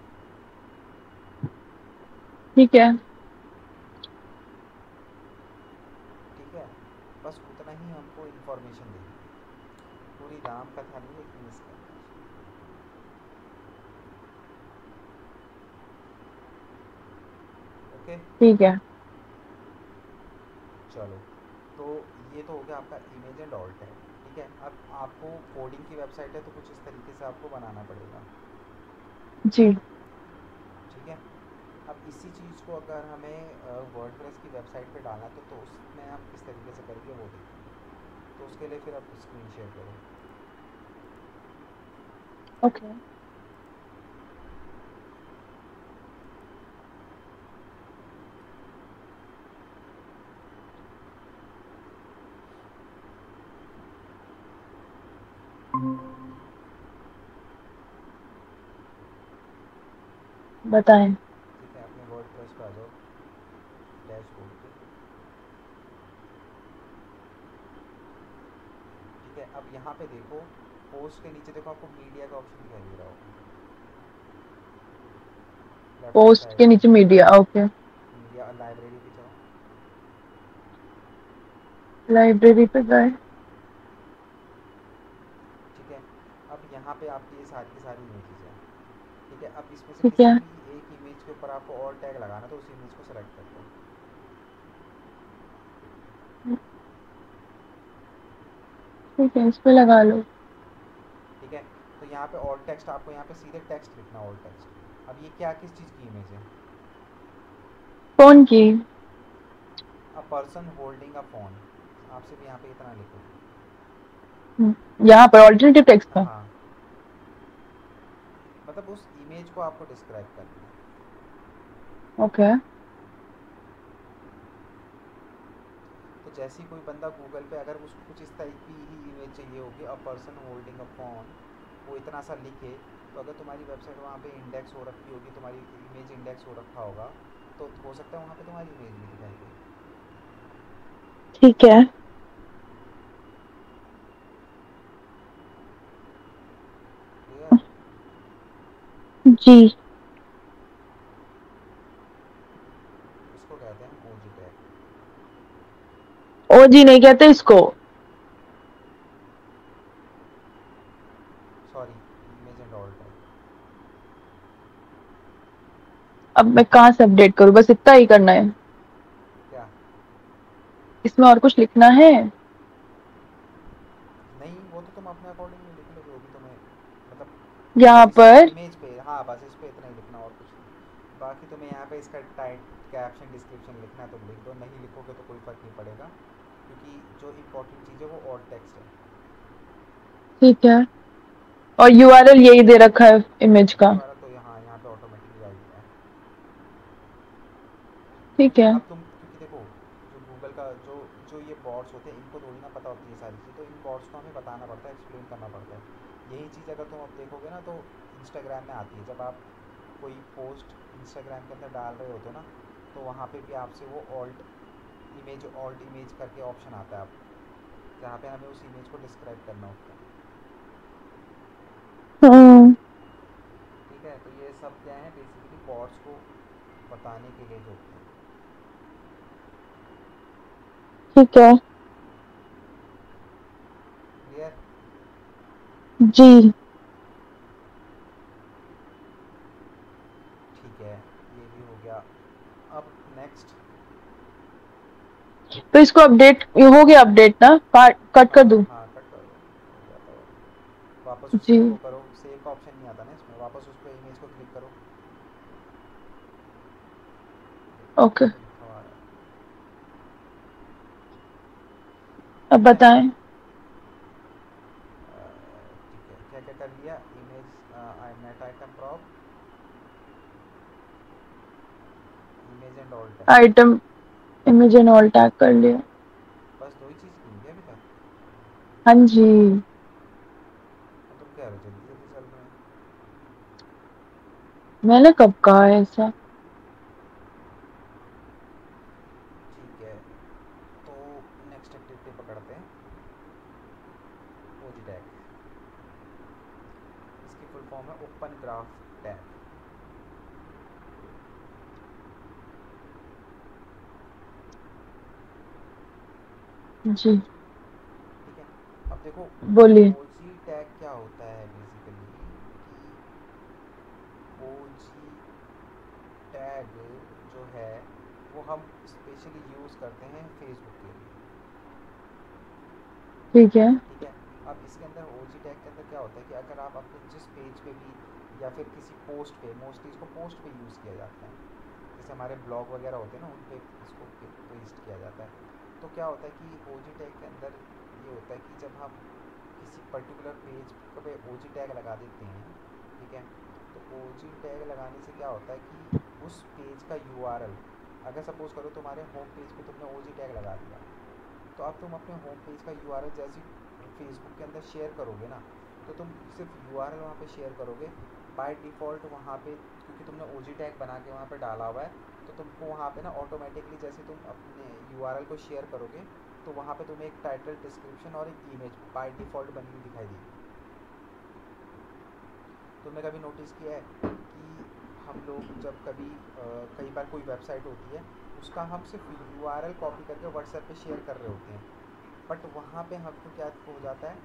ठीक है। ठीक है, बस उतना ही हमको इन्फॉर्मेशन देनी है, पूरी राम कथा नहीं लेकिन इसका। ओके, ठीक है। चलो, तो ये तो हो गया आपका इमेज एंड ऑल टैग। ठीक है, अब आपको कोडिंग की वेबसाइट है तो कुछ इस तरीके से आपको बनाना पड़ेगा। जी। ठीक है, अब इसी चीज़ को अगर हमें वर्डप्रेस की वेबसाइट पे डालना है तो उसमें हम किस तरीके से करेंगे वो देखेंगे। तो उसके लिए फिर आप स्क्रीन शेयर करो। ओके। बताएं। ठीक है, अपने वर्डप्रेस पे आ जाओ, डैशबोर्ड पे। ठीक है, अब यहाँ पे देखो, पोस्ट के नीचे देखो आपको मीडिया का ऑप्शन दिखाई दे रहा होगा, लेफ्ट हैंड पोस्ट साइड के में। नीचे मीडिया, ओके। मीडिया, लाइब्रेरी पे जाओ। लाइब्रेरी पे गए। ठीक है, अब यहाँ पे आपकी ये सारी की सारी इमेजेस हैं। ठीक है, अब इसमें से ठीक किसी है। भी एक इमेज के ऊपर आपको और टैग लगाना, तो उस इमेज को सेलेक्ट कर लो। ठीक है, इस पे लगा लो। ठीक है, तो यहाँ पे ऑल टेक्स्ट, आपको यहाँ पे सीधे टेक्स्ट लिखना, ऑल टेक्स्ट। अब ये क्या, किस चीज़ की इमेज है? फोन की। A person holding a phone. आप सिर्फ यहाँ पे इतना लिखो। यहाँ पर ऑल्टरनेटिव टेक्स्ट था। हाँ, मतलब उस इमेज को आपको डिस्क्राइब करना है। ओके। तो जैसे ही कोई बंदा गूगल पे अगर उसको कुछ इस टाइप की ही इमेज चाहिए होगी, a person holding a phone, वो इतना सा लिखे, तो अगर तुम्हारी वेबसाइट वहाँ पे इंडेक्स हो रखी होगी, तुम्हारी इमेज इंडेक्स हो रखा होगा, तो हो सकता है वहाँ पे तुम्हारी इमेज भी दिखाई दे। ठीक है। क्लियर? जी। इसको कहते हैं ओजी टैग। ओ जी नहीं कहते इसको। Sorry, image and all tag. अब मैं कहाँ से अपडेट करूँ, बस इतना ही करना है। क्या? इसमें और कुछ लिखना है? नहीं, वो तो तुम अपने अकॉर्डिंग में लिख लो जो भी तुम्हें, मतलब यहाँ मतलब इस पर। इमेज पे, हाँ बस इस पे इतना ही लिखना और कुछ नहीं। बाकी तुम्हें यहाँ पे इसका टाइट कैप्शन डिस्क्रिप्शन लिखना है तो लिख दो, नहीं लिखोगे तो कोई फ़र्क नहीं पड़ेगा, क्योंकि जो इम्पोर्टेंट चीज़ है वो ऑल टेक्स्ट है। ठीक है। और यूआरएल यही दे रखा है इमेज का। यूआरएल तो यहाँ पे ऑटोमेटिकली आ गया है। ठीक ठीक है, है। अब तुम, क्योंकि देखो, जो गूगल का जो जो ये बॉट्स होते हैं इनको थोड़ी ना पता होती है सारी चीज़, तो इन बॉट्स को हमें बताना पड़ता है, एक्सप्लेन करना पड़ता है। यही चीज़ अगर तुम अब देखोगे ना, तो इंस्टाग्राम में आती है, जब आप कोई पोस्ट इंस्टाग्राम के अंदर डाल रहे होते हो ना, तो वहाँ पे भी आपसे वो ऑल्ट इमेज करके ऑप्शन आता है, आप जहाँ पे हमें उस इमेज को डिस्क्राइब करना होता है। हम्म। ठीक है, तो ये सब क्या है, बेसिकली बॉट्स को बताने के लिए जो होते हैं। ठीक है। क्लियर? जी। ठीक है, ये भी हो गया। अब नेक्स्ट। तो इसको अपडेट हो गया, अपडेट ना कट कर हाँ दूं? हाँ, कट कर दो, हो जाता है। वापस जी। उसको वो करो, सेव का ऑप्शन नहीं आता ना इसमें, वापस उस पर इमेज को क्लिक करो। देखो ओके। यहाँ पे लिखा हुआ आ रहा है। अब ठीक है, बताएं। ठीक है, क्या क्या कर लिया? Image, net item prop, image and all tag. Item, image and all tag कर लिया। बस दो ही चीज़ की है अभी तक। हाँ जी। अब तुम कह रहे हो जल्दी जल्दी चल रहे हैं। मैंने कब कहा है ऐसा? नेक्स्ट एक्टिविटी पकड़ते हैं, ओजी टैग। इसकी फुल फॉर्म है ओपन ग्राफ टैग। जी ठीक है, अब देखो बोलिए। ओजी टैग क्या होता है बेसिकली, कि ओजी टैग जो है वो हम स्पेशली यूज़ करते हैं फेसबुक के लिए। ठीक है। ठीक है, अब इसके अंदर ओजी टैग के अंदर क्या होता है कि अगर आप अपने जिस पेज पे भी या फिर किसी पोस्ट पे, मोस्टली इसको पोस्ट पे यूज़ किया जाता है, जैसे हमारे ब्लॉग वगैरह होते हैं ना, उन पे इसको पेस्ट किया जाता है। तो क्या होता है कि ओजी टैग के अंदर ये होता है कि जब हम किसी पर्टिकुलर पेज पे ओजी टैग लगा देते हैं, ठीक है, तो ओजी टैग लगाने से क्या होता है कि उस पेज का यूआरएल, अगर सपोज़ करो तुम्हारे होम पेज पे तुमने ओजी टैग लगा दिया, तो अब तुम अपने होम पेज का यूआरएल जैसे फेसबुक के अंदर शेयर करोगे ना, तो तुम सिर्फ यूआरएल वहाँ पे शेयर करोगे, बाय डिफ़ॉल्ट वहाँ पे क्योंकि तुमने ओजी टैग बना के वहाँ पे डाला हुआ है, तो तुमको वहाँ पे ना ऑटोमेटिकली जैसे तुम अपने यूआरएल को शेयर करोगे, तो वहाँ पे तुम्हें एक टाइटल, डिस्क्रिप्शन और एक इमेज बाय डिफ़ॉल्ट बनी हुई दिखाई देगी। तुमने कभी नोटिस किया है कि हम लोग जब कभी कई बार कोई वेबसाइट होती है, उसका हम सिर्फ यूआरएल कॉपी करके व्हाट्सएप पे शेयर कर रहे होते हैं, बट वहाँ पे हमको क्या हो जाता है,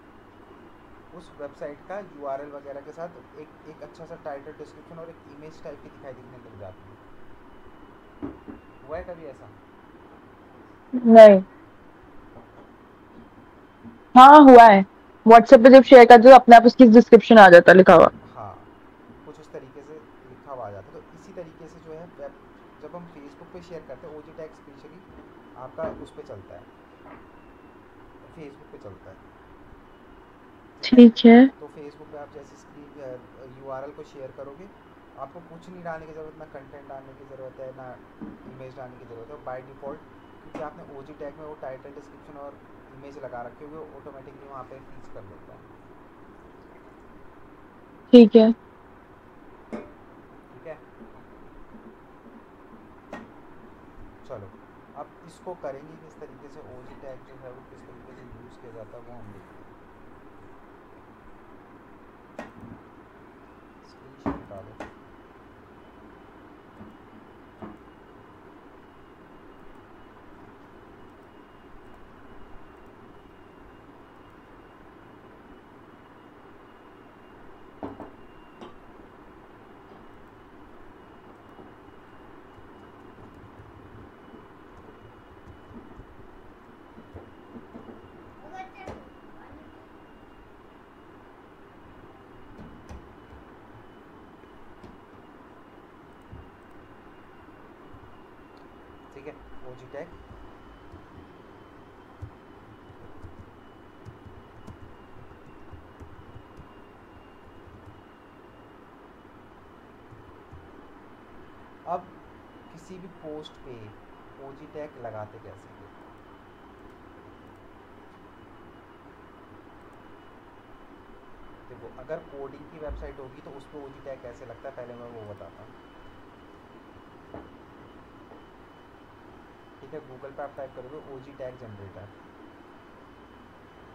उस वेबसाइट का यूआरएल वगैरह के साथ एक अच्छा सा टाइटल, डिस्क्रिप्शन और एक इमेज टाइप की दिखाई देने लग जाती है। हुआ है कभी ऐसा? नहीं। हाँ हुआ है, व्हाट्सएप पे जब शेयर करते हो तो अपने आप उसकी डिस्क्रिप्शन आ जाता है लिखा हुआ। हाँ, कुछ उस तरीके से लिखा हुआ आ जाता है। तो इसी तरीके से जो है वेब, जब हम फेसबुक पे शेयर करते हैं, ओजी टैग स्पेशली आपका उस पर चलता है, फेसबुक पे चलता है। ठीक है, ठीक है। तो फेसबुक पे आप जैसे स्क्रीन यूआरएल को शेयर करोगे, आपको कुछ नहीं डालने की ज़रूरत, ना कंटेंट डालने की ज़रूरत है, ना इमेज डालने की ज़रूरत है। बाय डिफ़ॉल्ट क्योंकि आपने ओजी टैग में वो टाइटल, डिस्क्रिप्शन और इमेज लगा रखे हुए, ऑटोमेटिकली वहाँ पे फीच कर देता है। ठीक है। ठीक है, चलो अब इसको करेंगे किस तरीके से, ओजी टैग जो है वो किस तरीके से यूज़ किया जाता है वो हम देखते हैं। स्क्रीन शेयर करा दो। ठीक है, ओजी टैग अब किसी भी पोस्ट पे ओजी टैग लगाते कैसे हैं? देखो, अगर कोडिंग की वेबसाइट होगी तो उस पर ओजी टैग कैसे लगता है पहले मैं वो बताता हूँ। ठीक है, गूगल पे आप टाइप करोगे ओजी टैग जनरेटर,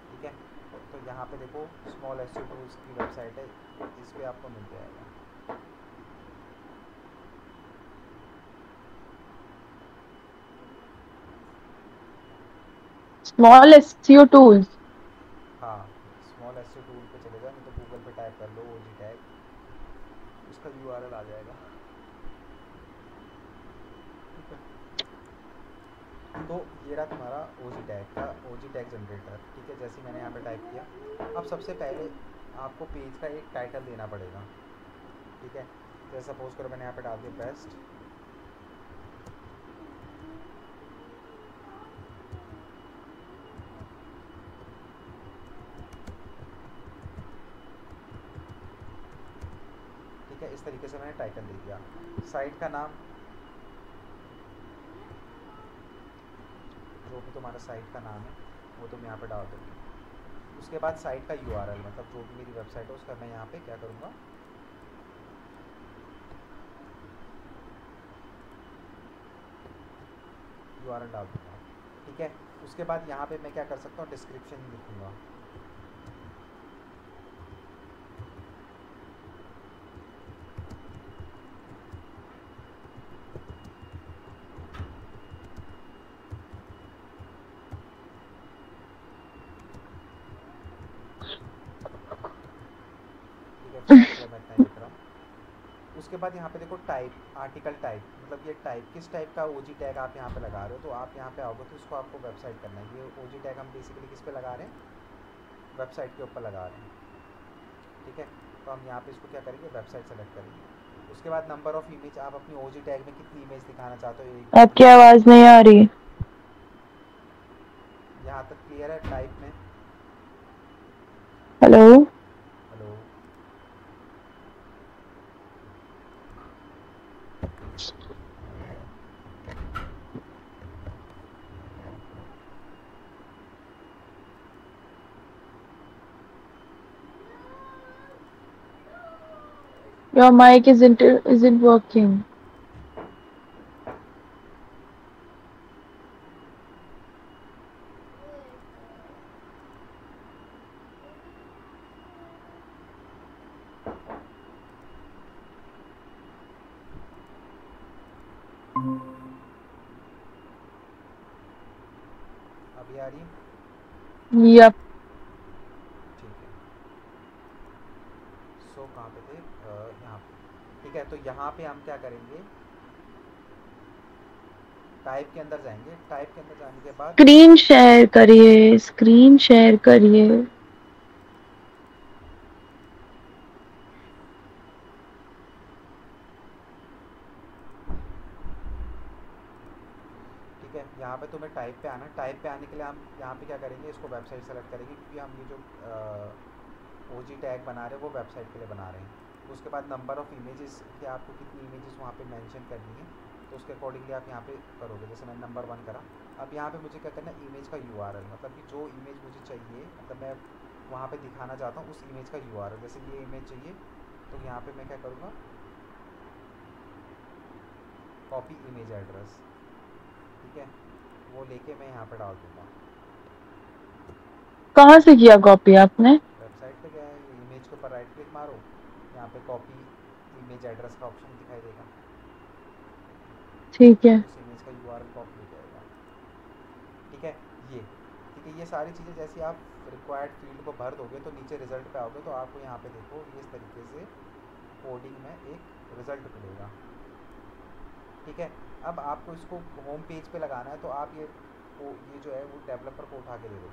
ठीक है, तो यहाँ पे देखो स्मॉल एस टूल्स की वेबसाइट है, इस पर आपको मिल जाएगा। Small SEO tools. हाँ, स्मॉल एस टूल पे चले जाओ, नहीं तो गूगल पे टाइप कर लो ओजी टैग, उसका यूआरएल आ जाएगा। ठीक है, तो ये रहा तुम्हारा ओजी टैग का, ओजी टैग जनरेटर। ठीक है, जैसे मैंने यहाँ पे टाइप किया, अब सबसे पहले आपको पेज का एक टाइटल देना पड़ेगा। ठीक है, जैसे सपोज करो मैंने यहाँ पे डाल दिया बेस्ट, ठीक है, इस तरीके से मैंने टाइटल दे दिया। साइट का नाम, जो भी तुम्हारा साइट का नाम है वो तुम यहाँ पे डाल दो। उसके बाद साइट का यूआरएल, मतलब जो भी मेरी वेबसाइट है उसका मैं यहाँ पे क्या करूँगा, यूआरएल डाल दूँगा। ठीक है, उसके बाद यहाँ पे मैं क्या कर सकता हूँ, डिस्क्रिप्शन लिखूँगा। ठीक है, चलो मैं इतना ही लिख रहा हूँ। उसके बाद यहाँ पे देखो टाइप, आर्टिकल टाइप, मतलब ये टाइप किस टाइप का ओजी टैग आप यहाँ पे लगा रहे हो। तो आप यहाँ पे आओगे तो इसको आपको वेबसाइट करना है। ये ओजी टैग हम बेसिकली किस पे लगा रहे हैं, वेबसाइट के ऊपर लगा रहे हैं। ठीक है, तो हम यहाँ पे इसको क्या करेंगे, वेबसाइट सेलेक्ट करेंगे। उसके बाद नंबर ऑफ इमेज, आप अपनी ओजी टैग में कितनी इमेज दिखाना चाहते हो, 1 2 आपकी 3 4। आवाज नहीं आ रही। यहाँ तक क्लियर है टाइप में? Hello. Hello, Your mic isn't working. अभी आ रही है? Yep. ठीक है, सो कहाँ पे थे, यहाँ पे। ठीक है, तो यहाँ पे हम क्या करेंगे, टाइप के अंदर जाएंगे। टाइप के अंदर जाने के बाद स्क्रीन शेयर करिए, स्क्रीन शेयर करिए। ठीक है, यहाँ पे तुम्हें टाइप पे आना। टाइप पे आने के लिए हम यहाँ पे क्या करेंगे, इसको वेबसाइट सेलेक्ट करेंगे, क्योंकि हम ये जो ओजी टैग बना रहे हैं वो वेबसाइट के लिए बना रहे हैं। उसके बाद नंबर ऑफ़ इमेजेस, कि आपको कितनी इमेजेस वहाँ पे मेंशन करनी है, तो उसके अकॉर्डिंगली आप यहाँ पे करोगे। जैसे मैंने नंबर 1 करा। अब यहाँ पे मुझे क्या करना है, इमेज का यूआरएल, मतलब कि जो इमेज मुझे चाहिए, मतलब मैं वहाँ पे दिखाना चाहता हूँ उस इमेज का यूआरएल। जैसे ये इमेज चाहिए, तो यहाँ पे मैं क्या करूँगा, कॉपी इमेज एड्रेस। ठीक है, वो लेके मैं यहाँ पे डाल दूँगा। कहाँ से किया कॉपी आपने? वेबसाइट पे गया है, इमेज के ऊपर राइट क्लिक मारो, यहाँ पे कॉपी इमेज एड्रेस का ऑप्शन दिखाई देगा। ठीक है। उस इमेज का यूआरएल कॉपी हो जाएगा। ठीक है, ये ठीक है, ये सारी चीज़ें जैसे आप रिक्वायर्ड फील्ड को भर दोगे तो नीचे रिजल्ट पे आओगे तो आपको यहाँ पे देखो ये इस तरीके से कोडिंग में एक रिजल्ट मिलेगा। ठीक है, अब आपको इसको होम पेज पे लगाना है, तो आप ये जो है वो डेवलपर को उठा के दे दो।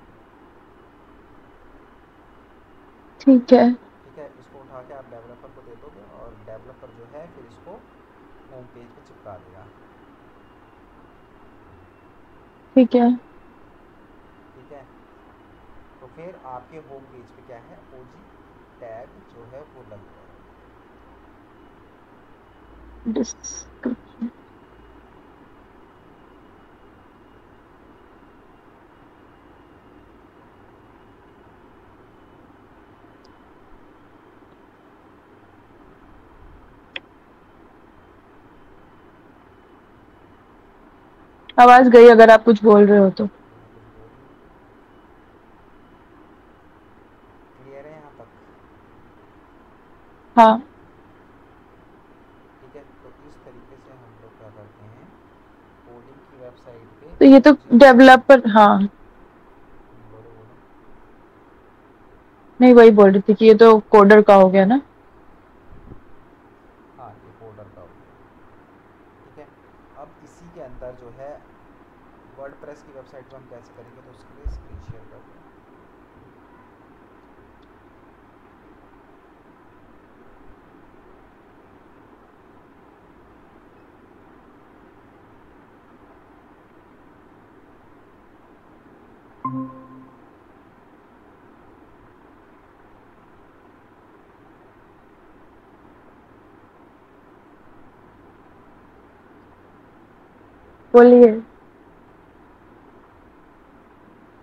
ठीक है। ठीक है, इसको उठा के आप डेवलपर को दे दोगे और डेवलपर जो है फिर इसको होम पेज पे चिपका देगा। ठीक है। ठीक है, तो फिर आपके होम पेज पे क्या है, ओजी टैग जो है वो लग जाएगा। डिस्क्रिप्शन। आवाज गई अगर आप कुछ बोल रहे हो तो। क्लियर है यहाँ तक? हाँ। ठीक है, तो इस तरीके से हम लोग क्या करते हैं, कोडिंग की वेबसाइट पे तो ये तो ओजी। डेवलपर, हाँ। बोलो बोलो। नहीं, वही बोल रही थी कि ये तो कोडर का हो गया ना। हाँ, ये कोडर का हो गया। ठीक है, अब इसी के अंदर जो है वर्डप्रेस की वेबसाइट पे हम कैसे करेंगे, तो उसके लिए स्क्रीन शेयर कर दें। बोलिए।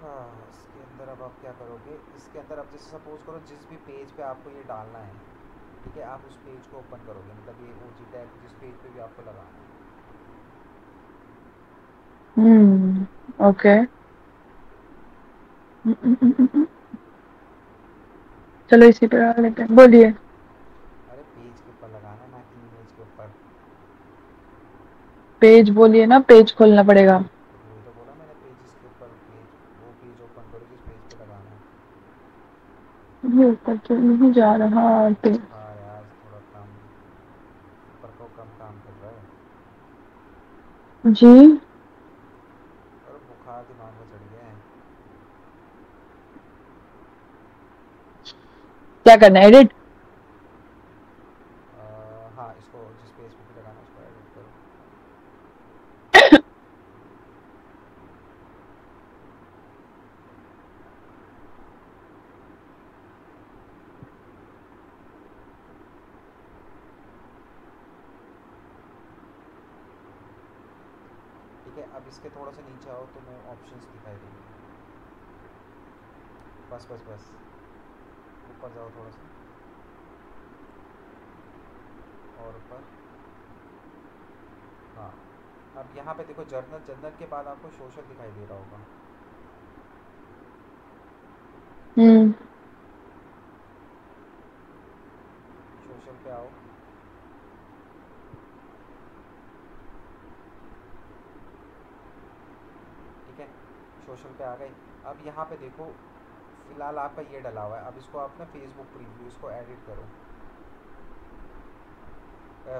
हाँ, इसके अंदर अब आप क्या करोगे, इसके अंदर अब जैसे सपोज करो जिस भी पेज पे आपको ये डालना है, ठीक है, आप उस पेज को ओपन करोगे, मतलब ये ओजी टैग जिस पेज पे भी आपको लगाना है। ओके। चलो इसी पे डाल लेते हैं, बोलिए। अरे पेज के ऊपर लगाना, ना कि इमेज के ऊपर। पेज बोलिए ना, पेज खोलना पड़ेगा। वही तो बोला मैंने, पेजेस के ऊपर पेज, वो पेज ओपन करो जिस पेज पे लगाना है। ये ऊपर तो नहीं जा रहा पेज। हाँ यार, थोड़ा काम ऊपर को कम काम कर रहा है। जी। और बुखार दिमाग में चढ़ गया है। क्या करना है, एडिट? हाँ, इसको जिस पेज पे भी लगाना है उसको एडिट करो। ठीक है, अब इसके थोड़ा सा नीचे आओ तो मैं ऑप्शंस दिखाई देंगे। बस बस बस, ऊपर जाओ थोड़ा सा, और ऊपर। हाँ, अब यहाँ पे देखो, जर्नल, जर्नल के बाद आपको सोशल दिखाई दे रहा होगा। हम्म। सोशल पे आओ। ठीक है, सोशल पे आ गए। अब यहाँ पे देखो, फिलहाल आपका ये डला हुआ है, अब इसको आप ना फेसबुक प्रीव्यू, इसको एडिट करो।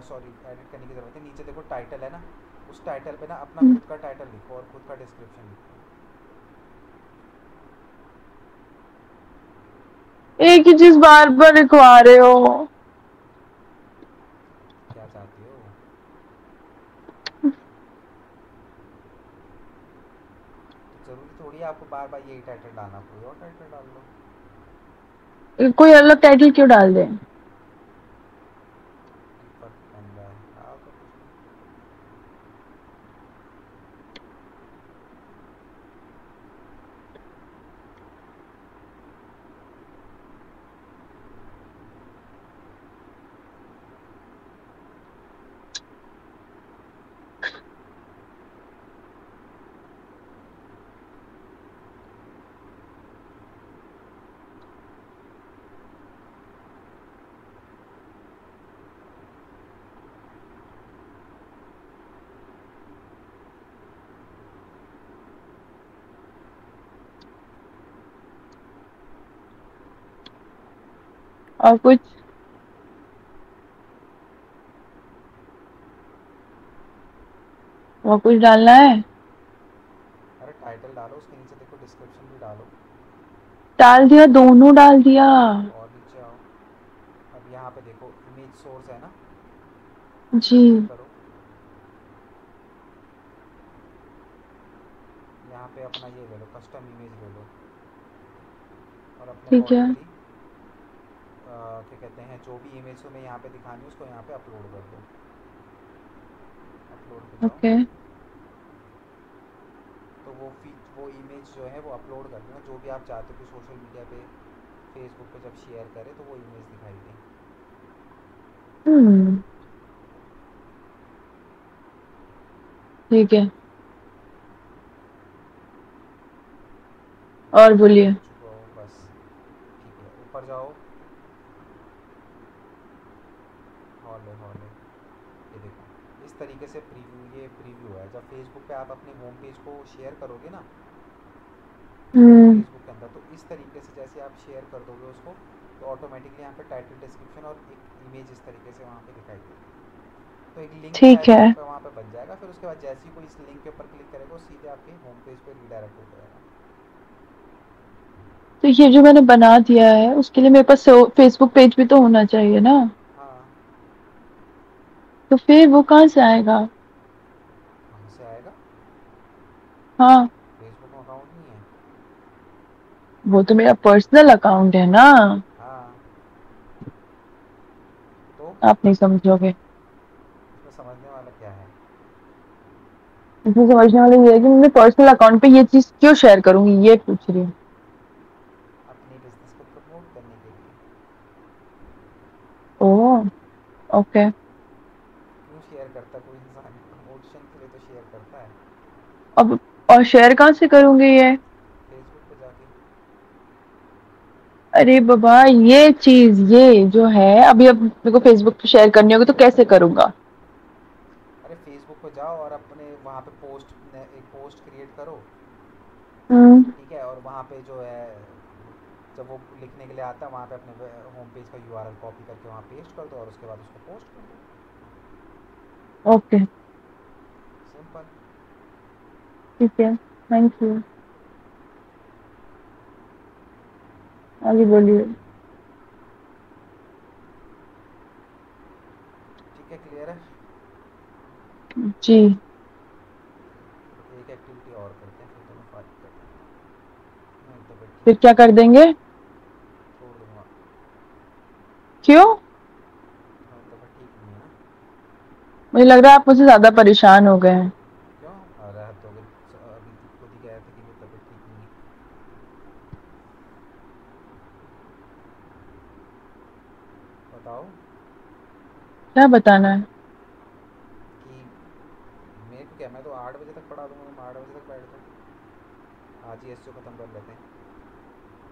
सॉरी, एडिट करने की ज़रूरत है, नीचे देखो टाइटल है ना, उस टाइटल पे ना अपना खुद का टाइटल लिखो और खुद का डिस्क्रिप्शन लिखो। एक ही चीज बार बार लिखवा रहे हो। क्या चाहती हो? तो ज़रूरी थोड़ी है आपको बार बार यही टाइटल डालना, कोई और टाइटल डाल लो। कोई अलग टाइटल क्यों डाल दे? ऊपर बन रहा है, डाल तो कुछ नहीं। और कुछ? और कुछ डालना है? अरे टाइटल डालो, उसके नीचे देखो डिस्क्रिप्शन भी डालो। डाल दिया, दोनों डाल दिया। और नीचे आओ, अब यहाँ पे देखो इमेज सोर्स है ना, जी। इस पर क्लिक करो। यहाँ पे अपना ये ले लो, कस्टम इमेज ले लो, और अपने ठीक है। अकॉर्डिंगली क्या कहते हैं, जो भी इमेज तुम्हें यहाँ पे दिखानी है उसको यहाँ पे अपलोड कर दो। अपलोड पे जाओ, ओके। तो वो इमेज जो है वो अपलोड कर देना, जो भी आप चाहते हो कि सोशल मीडिया पे, फेसबुक पे जब शेयर करें तो वो इमेज दिखाई दे। हम्म। ठीक है। और बोलिए। हो चुका हो बस। ठीक है, ऊपर जाओ, हॉल है, हॉल है, ये देखो, इस तरीके से प्रीव्यू, ये प्रीव्यू है। जब फेसबुक पे आप अपने होम पेज को शेयर करोगे ना हम्म। फेसबुक के अंदर, तो इस तरीके से जैसे आप शेयर कर दोगे उसको, तो ऑटोमेटिकली यहाँ पे टाइटल, डिस्क्रिप्शन और एक इमेज इस तरीके से वहाँ पे दिखाई देगी। तो एक लिंक ठीक टाइप है। का आपका वहाँ पे बन जाएगा, फिर उसके बाद जैसे ही कोई इस लिंक के ऊपर क्लिक करेगा वो सीधे आपके होम पेज पे रीडायरेक्ट हो जाएगा। तो ये जो मैंने बना दिया है उसके लिए मेरे पास फेसबुक पेज भी तो होना चाहिए ना। हाँ, तो फिर वो कहाँ से आएगा? कहाँ से आएगा? हाँ। फेसबुक में अकाउंट नहीं है? वो तो मेरा पर्सनल अकाउंट है ना। हाँ, तो आप नहीं समझोगे। इसमें समझने वाला क्या है? इसमें समझने वाला ये है कि मैं पर्सनल अकाउंट पे ये चीज क्यों शेयर करूंगी, ये पूछ रही हूँ। अपनी बिजनेस को प्रमोट करने के लिए। ओह। ओके। क्यों शेयर करता कोई इंसान? प्रमोशन के लिए तो शेयर करता है। अब और शेयर कहाँ से करूंगी ये? फेसबुक पे जाके। अरे बाबा, ये चीज ये जो है अभी, अब मेरे को फेसबुक पे शेयर करनी होगी तो कैसे करूंगा? अरे फेसबुक पे जाओ और अपने वहाँ पे एक पोस्ट क्रिएट करो। हम्म। ठीक है, और वहाँ पे जो है, जब वो लिखने के लिए आता है वहाँ पे अपने होम पेज का यूआरएल कॉपी करके वहाँ पेस्ट कर दो और उसके बाद उसको पोस्ट कर दो। ओके। सिंपल। ठीक है, थैंक यू। आगे बोलिए। ठीक है, क्लियर है। जी। एक एक्टिविटी और करते हैं फिर तो मैं फारिग कर दूँगा। मेरी तबीयत फिर ठीक क्या नहीं है, कर देंगे? छोड़ दूंगा। क्यों? मेरी तबीयत ठीक नहीं है ना। मुझे लग रहा है आप मुझसे ज्यादा परेशान हो गए हैं। क्यों? अरे हद हो गई। अभी तो खुद ही कह रहे थे कि मेरी तबीयत ठीक नहीं है। बताओ। क्या बताना है? कि मेरे को क्या, मैं तो 8 बजे तक पढ़ा दूंगा, तुम 8 बजे तक बैठ जाओ। आज ही एसओ ख़त्म कर लेते हैं।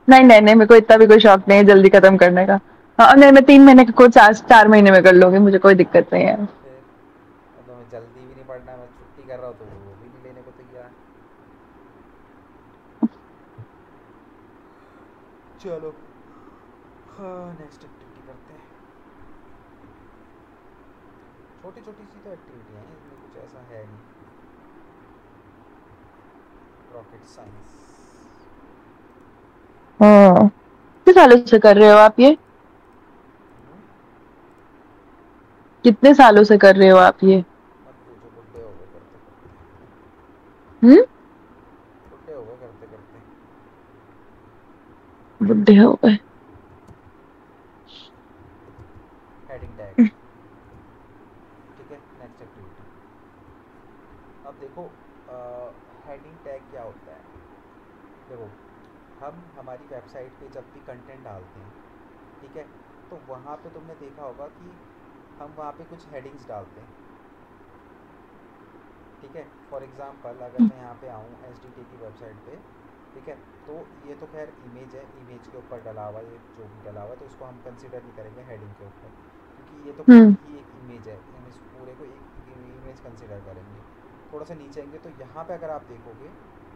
नहीं नहीं नहीं, मेरे को इतना भी कोई शौक नहीं है जल्दी खत्म करने का। हाँ नहीं, मैं 3 महीने का कोर्स 4 महीने में कर लूंगी, मुझे कोई दिक्कत नहीं है। फिर अब तो मैं जल्दी भी नहीं पढ़ना है, मैं छुट्टी कर रहा हूँ तो वो भी नहीं लेने को तैयार। चलो, हाँ, नेक्स्ट एक्टिविटी करते हैं। छोटी छोटी सी तो एक्टिविटी हैं, इसमें कुछ ऐसा है नहीं। Rocket science. हाँ, कितने सालों से कर रहे हो आप ये? कितने सालों से कर रहे हो आप ये? मत पूछो, बुढ़े हो गए करते करते। हम्म। बुढ़े हो गए करते करते। बुढ़े हो गए? Heading tag. ठीक है, नेक्स्ट एक्टिविटी। अब देखो, हेडिंग टैग क्या होता है। देखो, हम हमारी वेबसाइट पे जब भी कंटेंट डालते हैं, ठीक है, तो वहाँ पे तुमने देखा होगा कि हम वहाँ पे कुछ हेडिंग्स डालते हैं। ठीक है, फॉर एग्ज़ाम्पल अगर मैं यहाँ पे आऊँ SDT की वेबसाइट पे, ठीक है, तो ये तो खैर इमेज है, इमेज के ऊपर डला हुआ, ये जो भी डला हुआ है तो इसको हम कंसिडर नहीं करेंगे हेडिंग के ऊपर, क्योंकि ये तो हम्म। पूरी ही एक इमेज है, हम इस पूरे को एक इमेज कंसिडर करेंगे। थोड़ा सा नीचे आएंगे तो यहाँ पे अगर आप देखोगे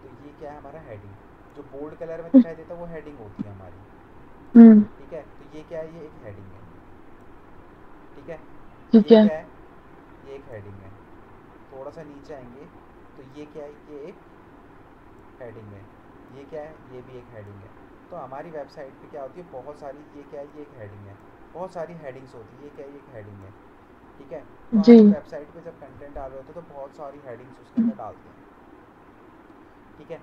तो ये क्या है, हमारा हेडिंग। जो बोल्ड कलर में दिखाई देता है वो हेडिंग होती है हमारी। हम्म। ठीक है, तो ये क्या है, ये एक हेडिंग है। ठीक है, ठीक ये है। क्या है, ये एक हेडिंग है। थोड़ा सा नीचे आएंगे तो ये क्या है, ये एक हेडिंग है। ये क्या है, ये भी एक हेडिंग है। तो हमारी वेबसाइट पे क्या होती है, बहुत सारी, ये क्या है, ये एक हेडिंग है। बहुत सारी हेडिंग्स होती है, ये क्या है, ये एक हेडिंग है। ठीक है, तो जी। हम वेबसाइट पे जब कंटेंट डाल रहे होते हैं तो बहुत सारी हेडिंग्स उसके अंदर डालते हैं। ठीक है,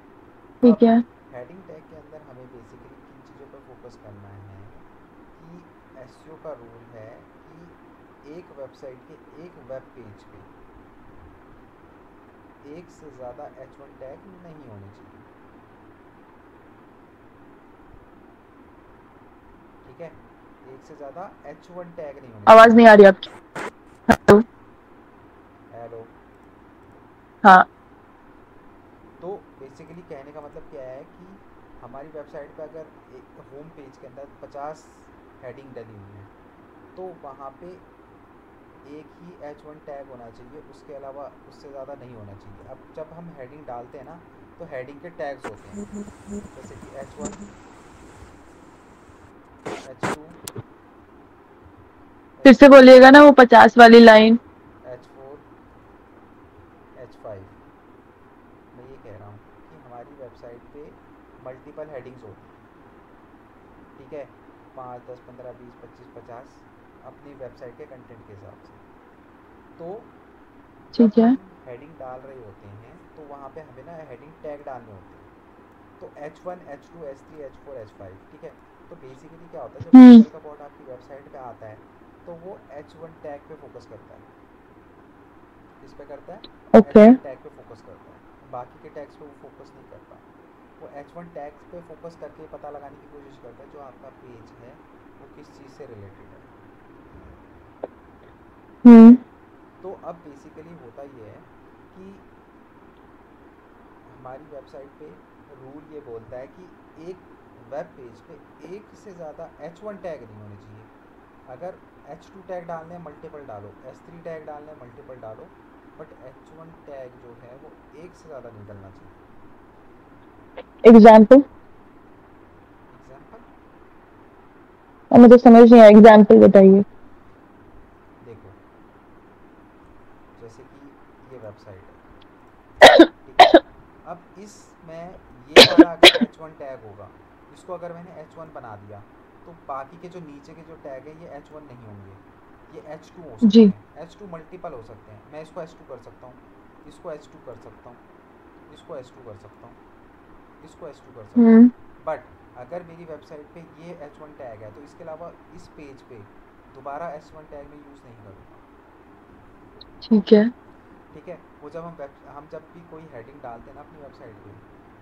ठीक अब है। हेडिंग टैग के अंदर हमें बेसिकली किन चीज़ों पर फोकस करना है कि एसईओ का रूल है कि एक वेबसाइट के एक वेब पेज पे एक से ज़्यादा H1 टैग नहीं होने चाहिए। ठीक है, एक से ज़्यादा H1 टैग नहीं होने आवाज चाहिए। नहीं आ रही आपकी। हेलो। हेलो। हाँ। तो बेसिकली कहने का मतलब क्या है कि हमारी वेबसाइट पे अगर एक होम पेज के अंदर 50 हेडिंग डली हुई है तो वहाँ पे एक ही H1 टैग होना चाहिए, उसके अलावा उससे ज़्यादा नहीं होना चाहिए। अब जब हम हेडिंग डालते हैं ना तो हेडिंग के टैग्स होते हैं, जैसे कि H1, H2, फिर से H3, बोलिएगा ना वो 50 वाली लाइन। H4, H5। मैं ये कह रहा हूँ कि हमारी वेबसाइट पे मल्टीपल हेडिंग्स होती हैं। ठीक है, 5, 10, 15, 20, 25, 50 अपनी वेबसाइट के कंटेंट के हिसाब से। तो जब ठीक है। हम हेडिंग डाल रहे होते हैं तो वहाँ पे हमें ना हेडिंग टैग डालने होते हैं। तो H1, H2, H3, H4, H5। ठीक है, तो बेसिकली क्या होता है, जब हम्म। गूगल का बॉट आपकी वेबसाइट पे आता है तो वो H1 टैग पे फोकस करता है। किस पे करता है, ओके। H1 टैग पे फोकस करता है, बाकी के टैग्स पे वो फोकस नहीं करता। वो H1 टैग्स पे फोकस करके पता लगाने की कोशिश करता है जो आपका पेज है वो किस चीज़ से रिलेटेड है। ठीक हम्म। है, तो अब बेसिकली होता ये है कि हमारी वेबसाइट पे रूल ये बोलता है कि एक वेब पेज पे एक से ज़्यादा H1 टैग नहीं होने चाहिए। अगर H2 टैग डालने हैं मल्टीपल डालो, H3 टैग डालने हैं मल्टीपल डालो, बट H1 टैग जो है वो एक से ज़्यादा नहीं डलना चाहिए। एग्जाम्पल? एग्जाम्पल मुझे समझ नहीं आया, एग्जाम्पल बताइए। देखो, जैसे कि ये वेबसाइट है, ठीक है। अब इसमें ये वाला अगर H1 टैग होगा, इसको अगर मैंने H1 बना दिया, तो बाकी के जो नीचे के जो टैग है ये H1 नहीं होंगे, ये H2 हो सकते जी। हैं। H2 मल्टीपल हो सकते हैं। मैं इसको H2 कर सकता हूँ, इसको H2 कर सकता हूँ, इसको H2 कर सकता हूँ, इसको H2 कर सकता हम्म। हूँ। बट अगर मेरी वेबसाइट पे ये H1 टैग है, तो इसके अलावा इस पेज पे दोबारा H1 टैग में यूज़ नहीं करूँगा। ठीक है। ठीक है। वो जब हम जब भी कोई हेडिंग डालते हैं ना अपनी वेबसाइट पे,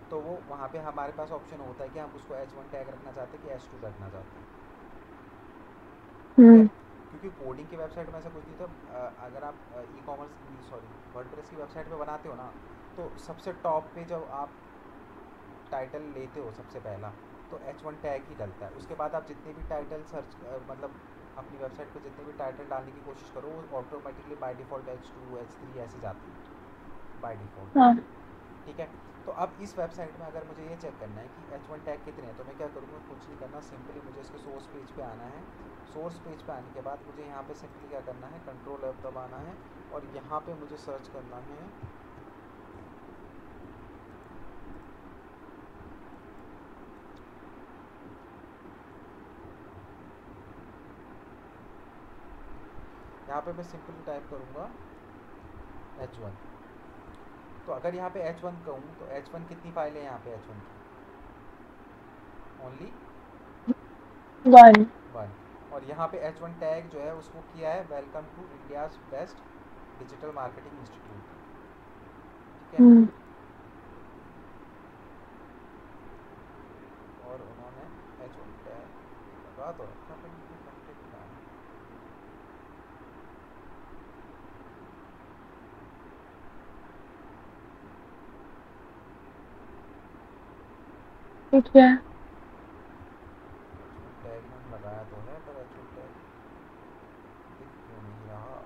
तो वो वहाँ पे हमारे पास ऑप्शन होता है कि हम उसको H1 टैग रखना चाहते हैं कि H2 रखना चाहते हैं। ठीक है। हम्म। क्योंकि कोडिंग की वेबसाइट में ऐसा कुछ नहीं। तो अगर आप ई कॉमर्स सॉरी वर्डप्रेस की वेबसाइट पे बनाते हो ना, तो सबसे टॉप पे जब आप टाइटल लेते हो सबसे पहला, तो H1 टैग ही डलता है। उसके बाद आप जितने भी टाइटल सर्च मतलब अपनी वेबसाइट पे जितने भी टाइटल डालने की कोशिश करो, वो automatically by default H2 H3 ऐसे जाती है बाय डिफ़ॉल्ट। हाँ। ठीक है। तो अब इस वेबसाइट में अगर मुझे ये चेक करना है कि H1 टैग कितने हैं, तो मैं क्या करूँगा, कुछ नहीं करना, सिंपली मुझे इसके सोर्स पेज पे आना है। सोर्स पेज पे आने के बाद मुझे यहाँ पे सिंपली क्या करना है, कंट्रोल F दबाना है, और यहाँ पे मुझे सर्च करना है यहाँ पे मैं सिंपली टाइप करूँगा H1। तो अगर यहाँ पे H1 कहूँ, तो H1 कितनी फाइलें हैं यहाँ पे H1 की? Only one. 1। और यहाँ पे H1 टैग जो है उसको किया है welcome to India's best digital marketing institute. ठीक है। हम्म। और उन्होंने H1 टैग लगा तो रखा, पर ये कंटेंट कहाँ है? ठीक है। H1 टैग मैंने लगाया तो है, पर H1 टैग दिख क्यों नहीं रहा?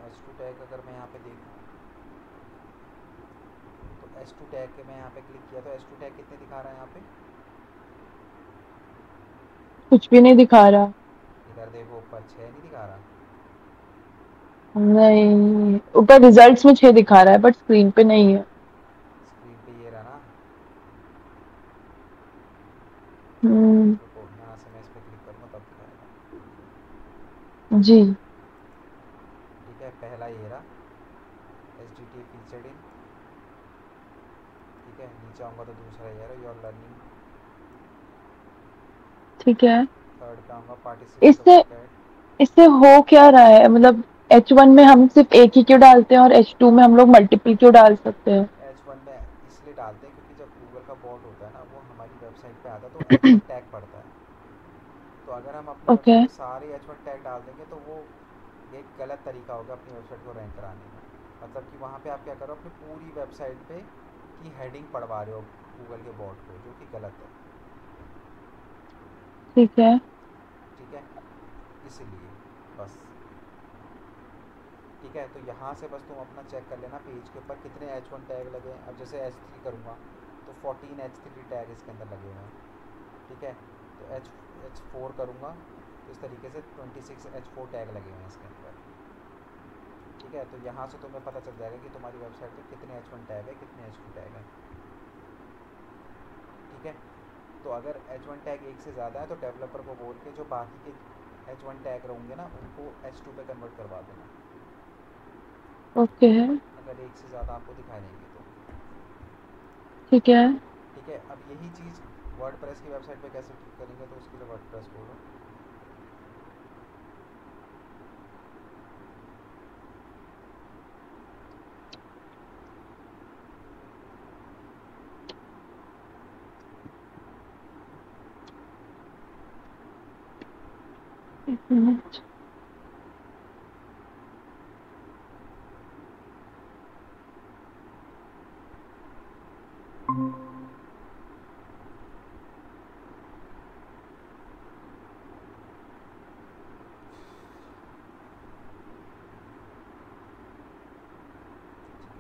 H2 टैग अगर मैं यहाँ पे देखूँ, तो H2 टैग के मैं यहाँ पे क्लिक किया, तो H2 टैग कितने दिखा रहा है यहाँ पे? कुछ भी नहीं दिखा रहा। इधर देखो ऊपर 6 नहीं दिखा रहा? नहीं, ऊपर रिजल्ट्स में 6 दिखा रहा है, बट स्क्रीन पे नहीं है। स्क्रीन पे ये रहा ना। हम्म। रुको, यहाँ से मैं इस पर क्लिक करूँगा तब दिखाएगा। जी। ठीक है। पहला ये रहा HTTP फीचर्ड इन। ठीक है। नीचे आऊँगा तो दूसरा ये रहा योर लर्निंग। ठीक है। थर्ड पे आऊँगा पार्टिसिपेट इससे वर्क एट। इससे हो क्या रहा है, मतलब H1 में हम सिर्फ एक ही क्यों डालते हैं और H2 में हम लोग मल्टीपल क्यों डाल सकते हैं? H1 में इसलिए डालते हैं क्योंकि जब गूगल का बॉट होता है ना, वो हमारी वेबसाइट पे आता है तो H1 टैग पड़ता है। तो अगर हम अपनी ओके। वेबसाइट पे सारे H1 टैग डाल देंगे, तो वो एक गलत तरीका होगा अपनी वेबसाइट को रैंक कराने का। मतलब कि वहाँ पे आप क्या करो, अपनी पूरी वेबसाइट पे की हेडिंग पढ़वा रहे हो गूगल के बॉट को, जो कि गलत है। ठीक है। ठीक है। इसलिए बस। ठीक है। तो यहाँ से बस तुम अपना चेक कर लेना पेज के ऊपर कितने H1 टैग लगे हैं। अब जैसे H3 करूँगा, तो 14 H3 टैग इसके अंदर लगे हुए हैं। ठीक है। तो H4 करूँगा, तो इस तरीके से 26 H4 टैग लगे हुए हैं इसके अंदर। ठीक है। तो यहाँ से तुम्हें पता चल जाएगा कि तुम्हारी वेबसाइट पे कितने H1 टैग है, कितने H2 टैग है। ठीक है। तो अगर H1 टैग एक से ज़्यादा है, तो डेवलपर को बोल के जो बाकी के H1 टैग रहेंगे ना, उनको H2 पे कन्वर्ट करवा देना। ओके, अगर एक से ज़्यादा आपको दिखाई देंगे तो। ठीक है। ठीक है, अब यही चीज़ वर्डप्रेस की वेबसाइट पे कैसे ठीक करेंगे, तो उसके लिए वर्डप्रेस खोलो। एक मिनट।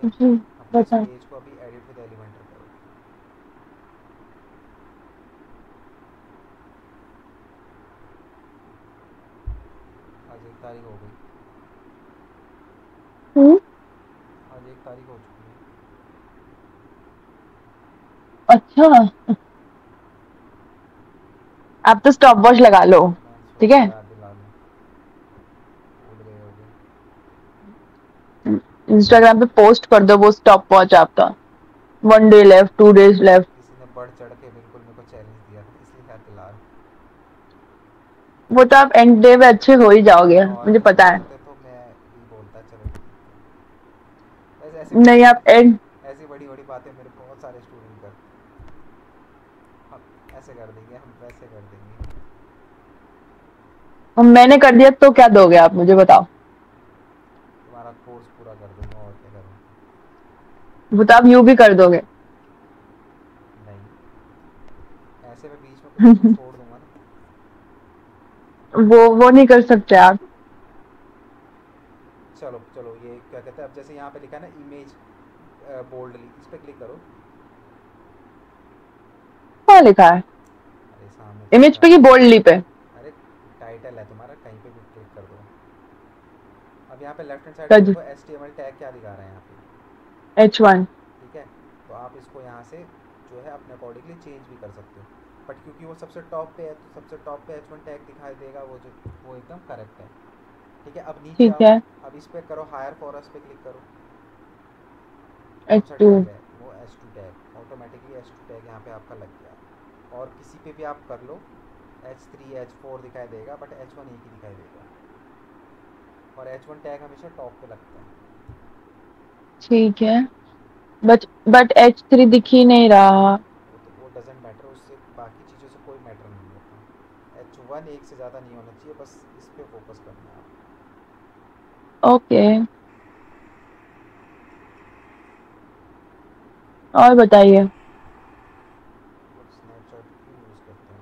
ठीक है, जी, अपने इस बता। पेज को अभी एडिट विद एलिमेंटर करो। आज 1 तारीख हो गई। हम्म। आज 1 तारीख हो चुकी है। अच्छा, आप तो स्टॉप वॉच लगा लो। मैंने ठीक सोचा है, याद दिला दूँ, भूल गए होगे। इंस्टाग्राम पे पोस्ट कर दो वो स्टॉप वॉच आपका। 1 डे लेफ्ट, 2 डेज लेफ्ट। किसी ने बढ़ चढ़ के बिल्कुल मेरे को चैलेंज दिया था, इसलिए याद दिला रहा वो तो आप एंड डे में अच्छे हो ही जाओगे, हूँ। और मुझे कोई पता है। बोलते तो मैं भी बोलता चलो ठीक है। वैसे ऐसी बड़ी नहीं, आप एंड। ऐसी बड़ी बड़ी बातें मेरे बहुत सारे स्टूडेंट करते हैं। हम ऐसे कर देंगे, हम वैसे कर देंगे। मैंने कर दिया तो क्या दोगे आप मुझे बताओ। तुम्हारा कोर्स पूरा कर दूंगा, और क्या करूँगा। वो तो आप यूं भी कर दोगे। नहीं, ऐसे में बीच में कुछ ना कुछ छोड़ दूंगा ना। वो नहीं कर सकते आप। चलो चलो, ये क्या कहते हैं, अब जैसे यहाँ पे लिखा है ना इमेज बोल्डली, इस पर क्लिक करो। क्या लिखा है? अरे सामने तो इमेज लिखा पे है। कि बोल्डली पे? अरे टाइटल है तुम्हारा, कहीं पे भी क्लिक कर दो। अब यहाँ पे लेफ्ट हैंड साइड पे देखो HTML टैग क्या दिखा रहा है यहाँ पे। H1। ठीक है, तो आप इसको यहाँ से जो है अपने अकॉर्डिंगली चेंज भी कर सकते हो। बट क्योंकि वो सबसे टॉप पे है, तो सबसे टॉप पे H1 टैग दिखाई देगा, वो एकदम करेक्ट है। ठीक है, अब नीचे ठीक आओ। है। अब इस पर करो, हायर फॉर अस पे क्लिक करो। कौन सा H2। टैग है वो, H2 tag. Automatically H2 tag यहाँ पे आपका लग गया। और किसी पे भी आप कर लो, H3 H4 दिखाई देगा, बट H1 एक ही दिखाई देगा। और H1 टैग हमेशा टॉप पे लगता है। ठीक है। बट H3 दिख ही नहीं रहा। वो डजेंट मैटर, उससे बाकी चीज़ों से कोई मैटर नहीं होता। H1 एक से ज़्यादा नहीं होना चाहिए, बस इस पर फोकस करना है आप। ओके, और बताइए। लोग स्नैपचैट क्यों यूज़ करते हैं?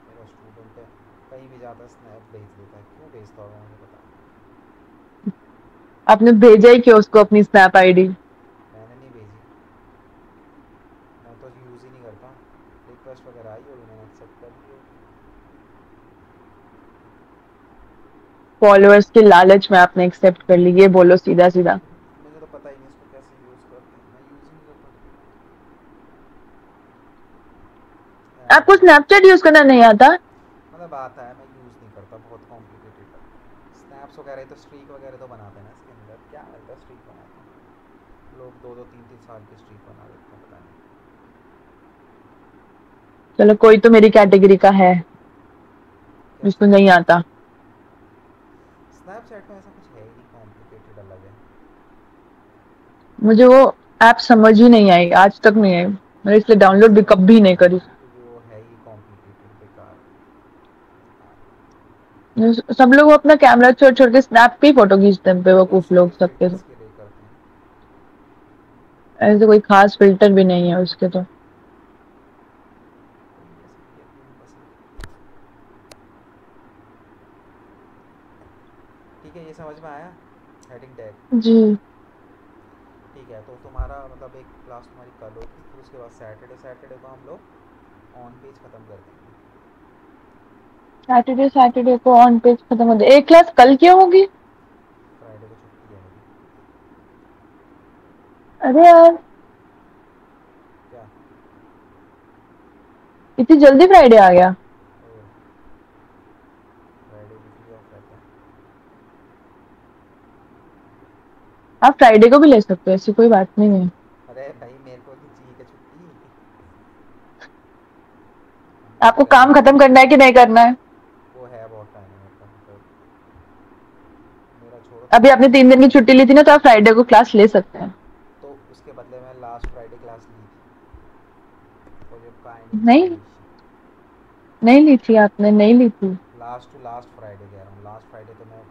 मेरा स्टूडेंट है, कहीं भी जाता है स्नैप भेज देता है, क्यों भेजता होगा मुझे पता नहीं। आपने भेजा ही क्यों उसको अपनी स्नैप आईडी? मैंने नहीं भेजी, मैं तो यूज़ ही नहीं करता। रिक्वेस्ट वगैरह आई होगी, मैंने एक्सेप्ट कर ली होगी। फॉलोअर्स के लालच में आपने एक्सेप्ट कर ली, ये बोलो सीधा सीधा। मुझे तो पता ही नहीं इसको कैसे यूज़ करते हैं, मैं यूज़ ही नहीं करता। आपको स्नैपचैट यूज करना नहीं आता? मतलब आता है, मैं यूज़ नहीं करता, बहुत कॉम्प्लिकेटेड है। स्नैप्स वगैरह तो स्ट्रीक वगैरह तो बनाते हैं ना इसके अंदर, क्या मिलता है स्ट्रीक बनाते हैं लोग, 2-2 3-3 साल की स्ट्रीक बना देते हैं, पता नहीं। चलो, कोई तो मेरी कैटेगरी का है क्या जिसको चीज़? नहीं आता। स्नैपचैट में ऐसा कुछ है ही नहीं कॉम्प्लिकेटेड, अलग है। मुझे वो ऐप समझ ही नहीं आई, आज तक नहीं आई, मैंने इसलिए डाउनलोड भी कभी नहीं करी। क्योंकि वो है ही कॉम्प्लिकेटेड, बेकार। सब लोग वो अपना कैमरा छोड़ छोड़ के स्नैप पे ही फोटो खींचते हैं, बेवकूफ लोग बेसिकली सबके सब। फिल्टर्स के लिए करते हैं। ऐसे कोई खास फिल्टर भी नहीं है उसके तो। कोई ऐसे भी अपनी अपनी पसंद। ठीक है, ये समझ में आया हेडिंग टैग। जी। ठीक है, तो तुम्हारा मतलब एक क्लास तुम्हारी कल होगी, फिर उसके बाद सैटरडे को हम लोग ऑन पेज ख़त्म कर देंगे। सैटरडे को ऑन पेज खत्म हो जाए। एक क्लास कल क्या होगी? फ्राइडे को छुट्टी है मेरी। अरे यार, क्या? इतनी जल्दी फ्राइडे आ गया। फ्राइडे ऑफ रहते हैं। आप फ्राइडे को भी ले सकते हो, ऐसी कोई बात नहीं है। अरे भाई मेरे को नहीं चाहिए क्या छुट्टी, हमको आपको रहना काम है। खत्म करना है कि नहीं करना है? वो है बहुत टाइम है मेरे पास, मतलब मेरा छोड़ो, अभी थर्ड आपने 3 दिन की छुट्टी ली थी ना, तो आप फ्राइडे को क्लास ले सकते हैं। तो उसके बदले में लास्ट फ्राइडे क्लास ली थी, फॉर योर काइंड नहीं, इन्फॉर्मेशन। नहीं ली थी आपने, नहीं ली थी। लास्ट टू लास्ट फ्राइडे कह रहा हूँ, लास्ट फ्राइडे तो मैं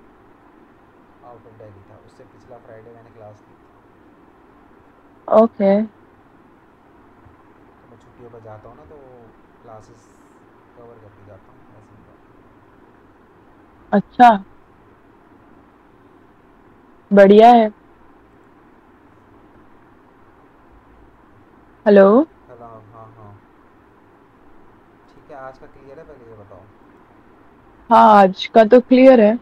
आउट ऑफ दिल्ली था, उससे पिछला फ्राइडे मैंने क्लास ली थी। ओके। तो मैं छुट्टियों पर जाता हूँ ना, तो क्लासेस कवर करके जाता हूँ, ऐसे ही बात अच्छा, बढ़िया है। हेलो। है। हेलो, हाँ हाँ, ठीक है, आज का क्लियर है, पहले ये बताओ। हाँ, आज का तो क्लियर है।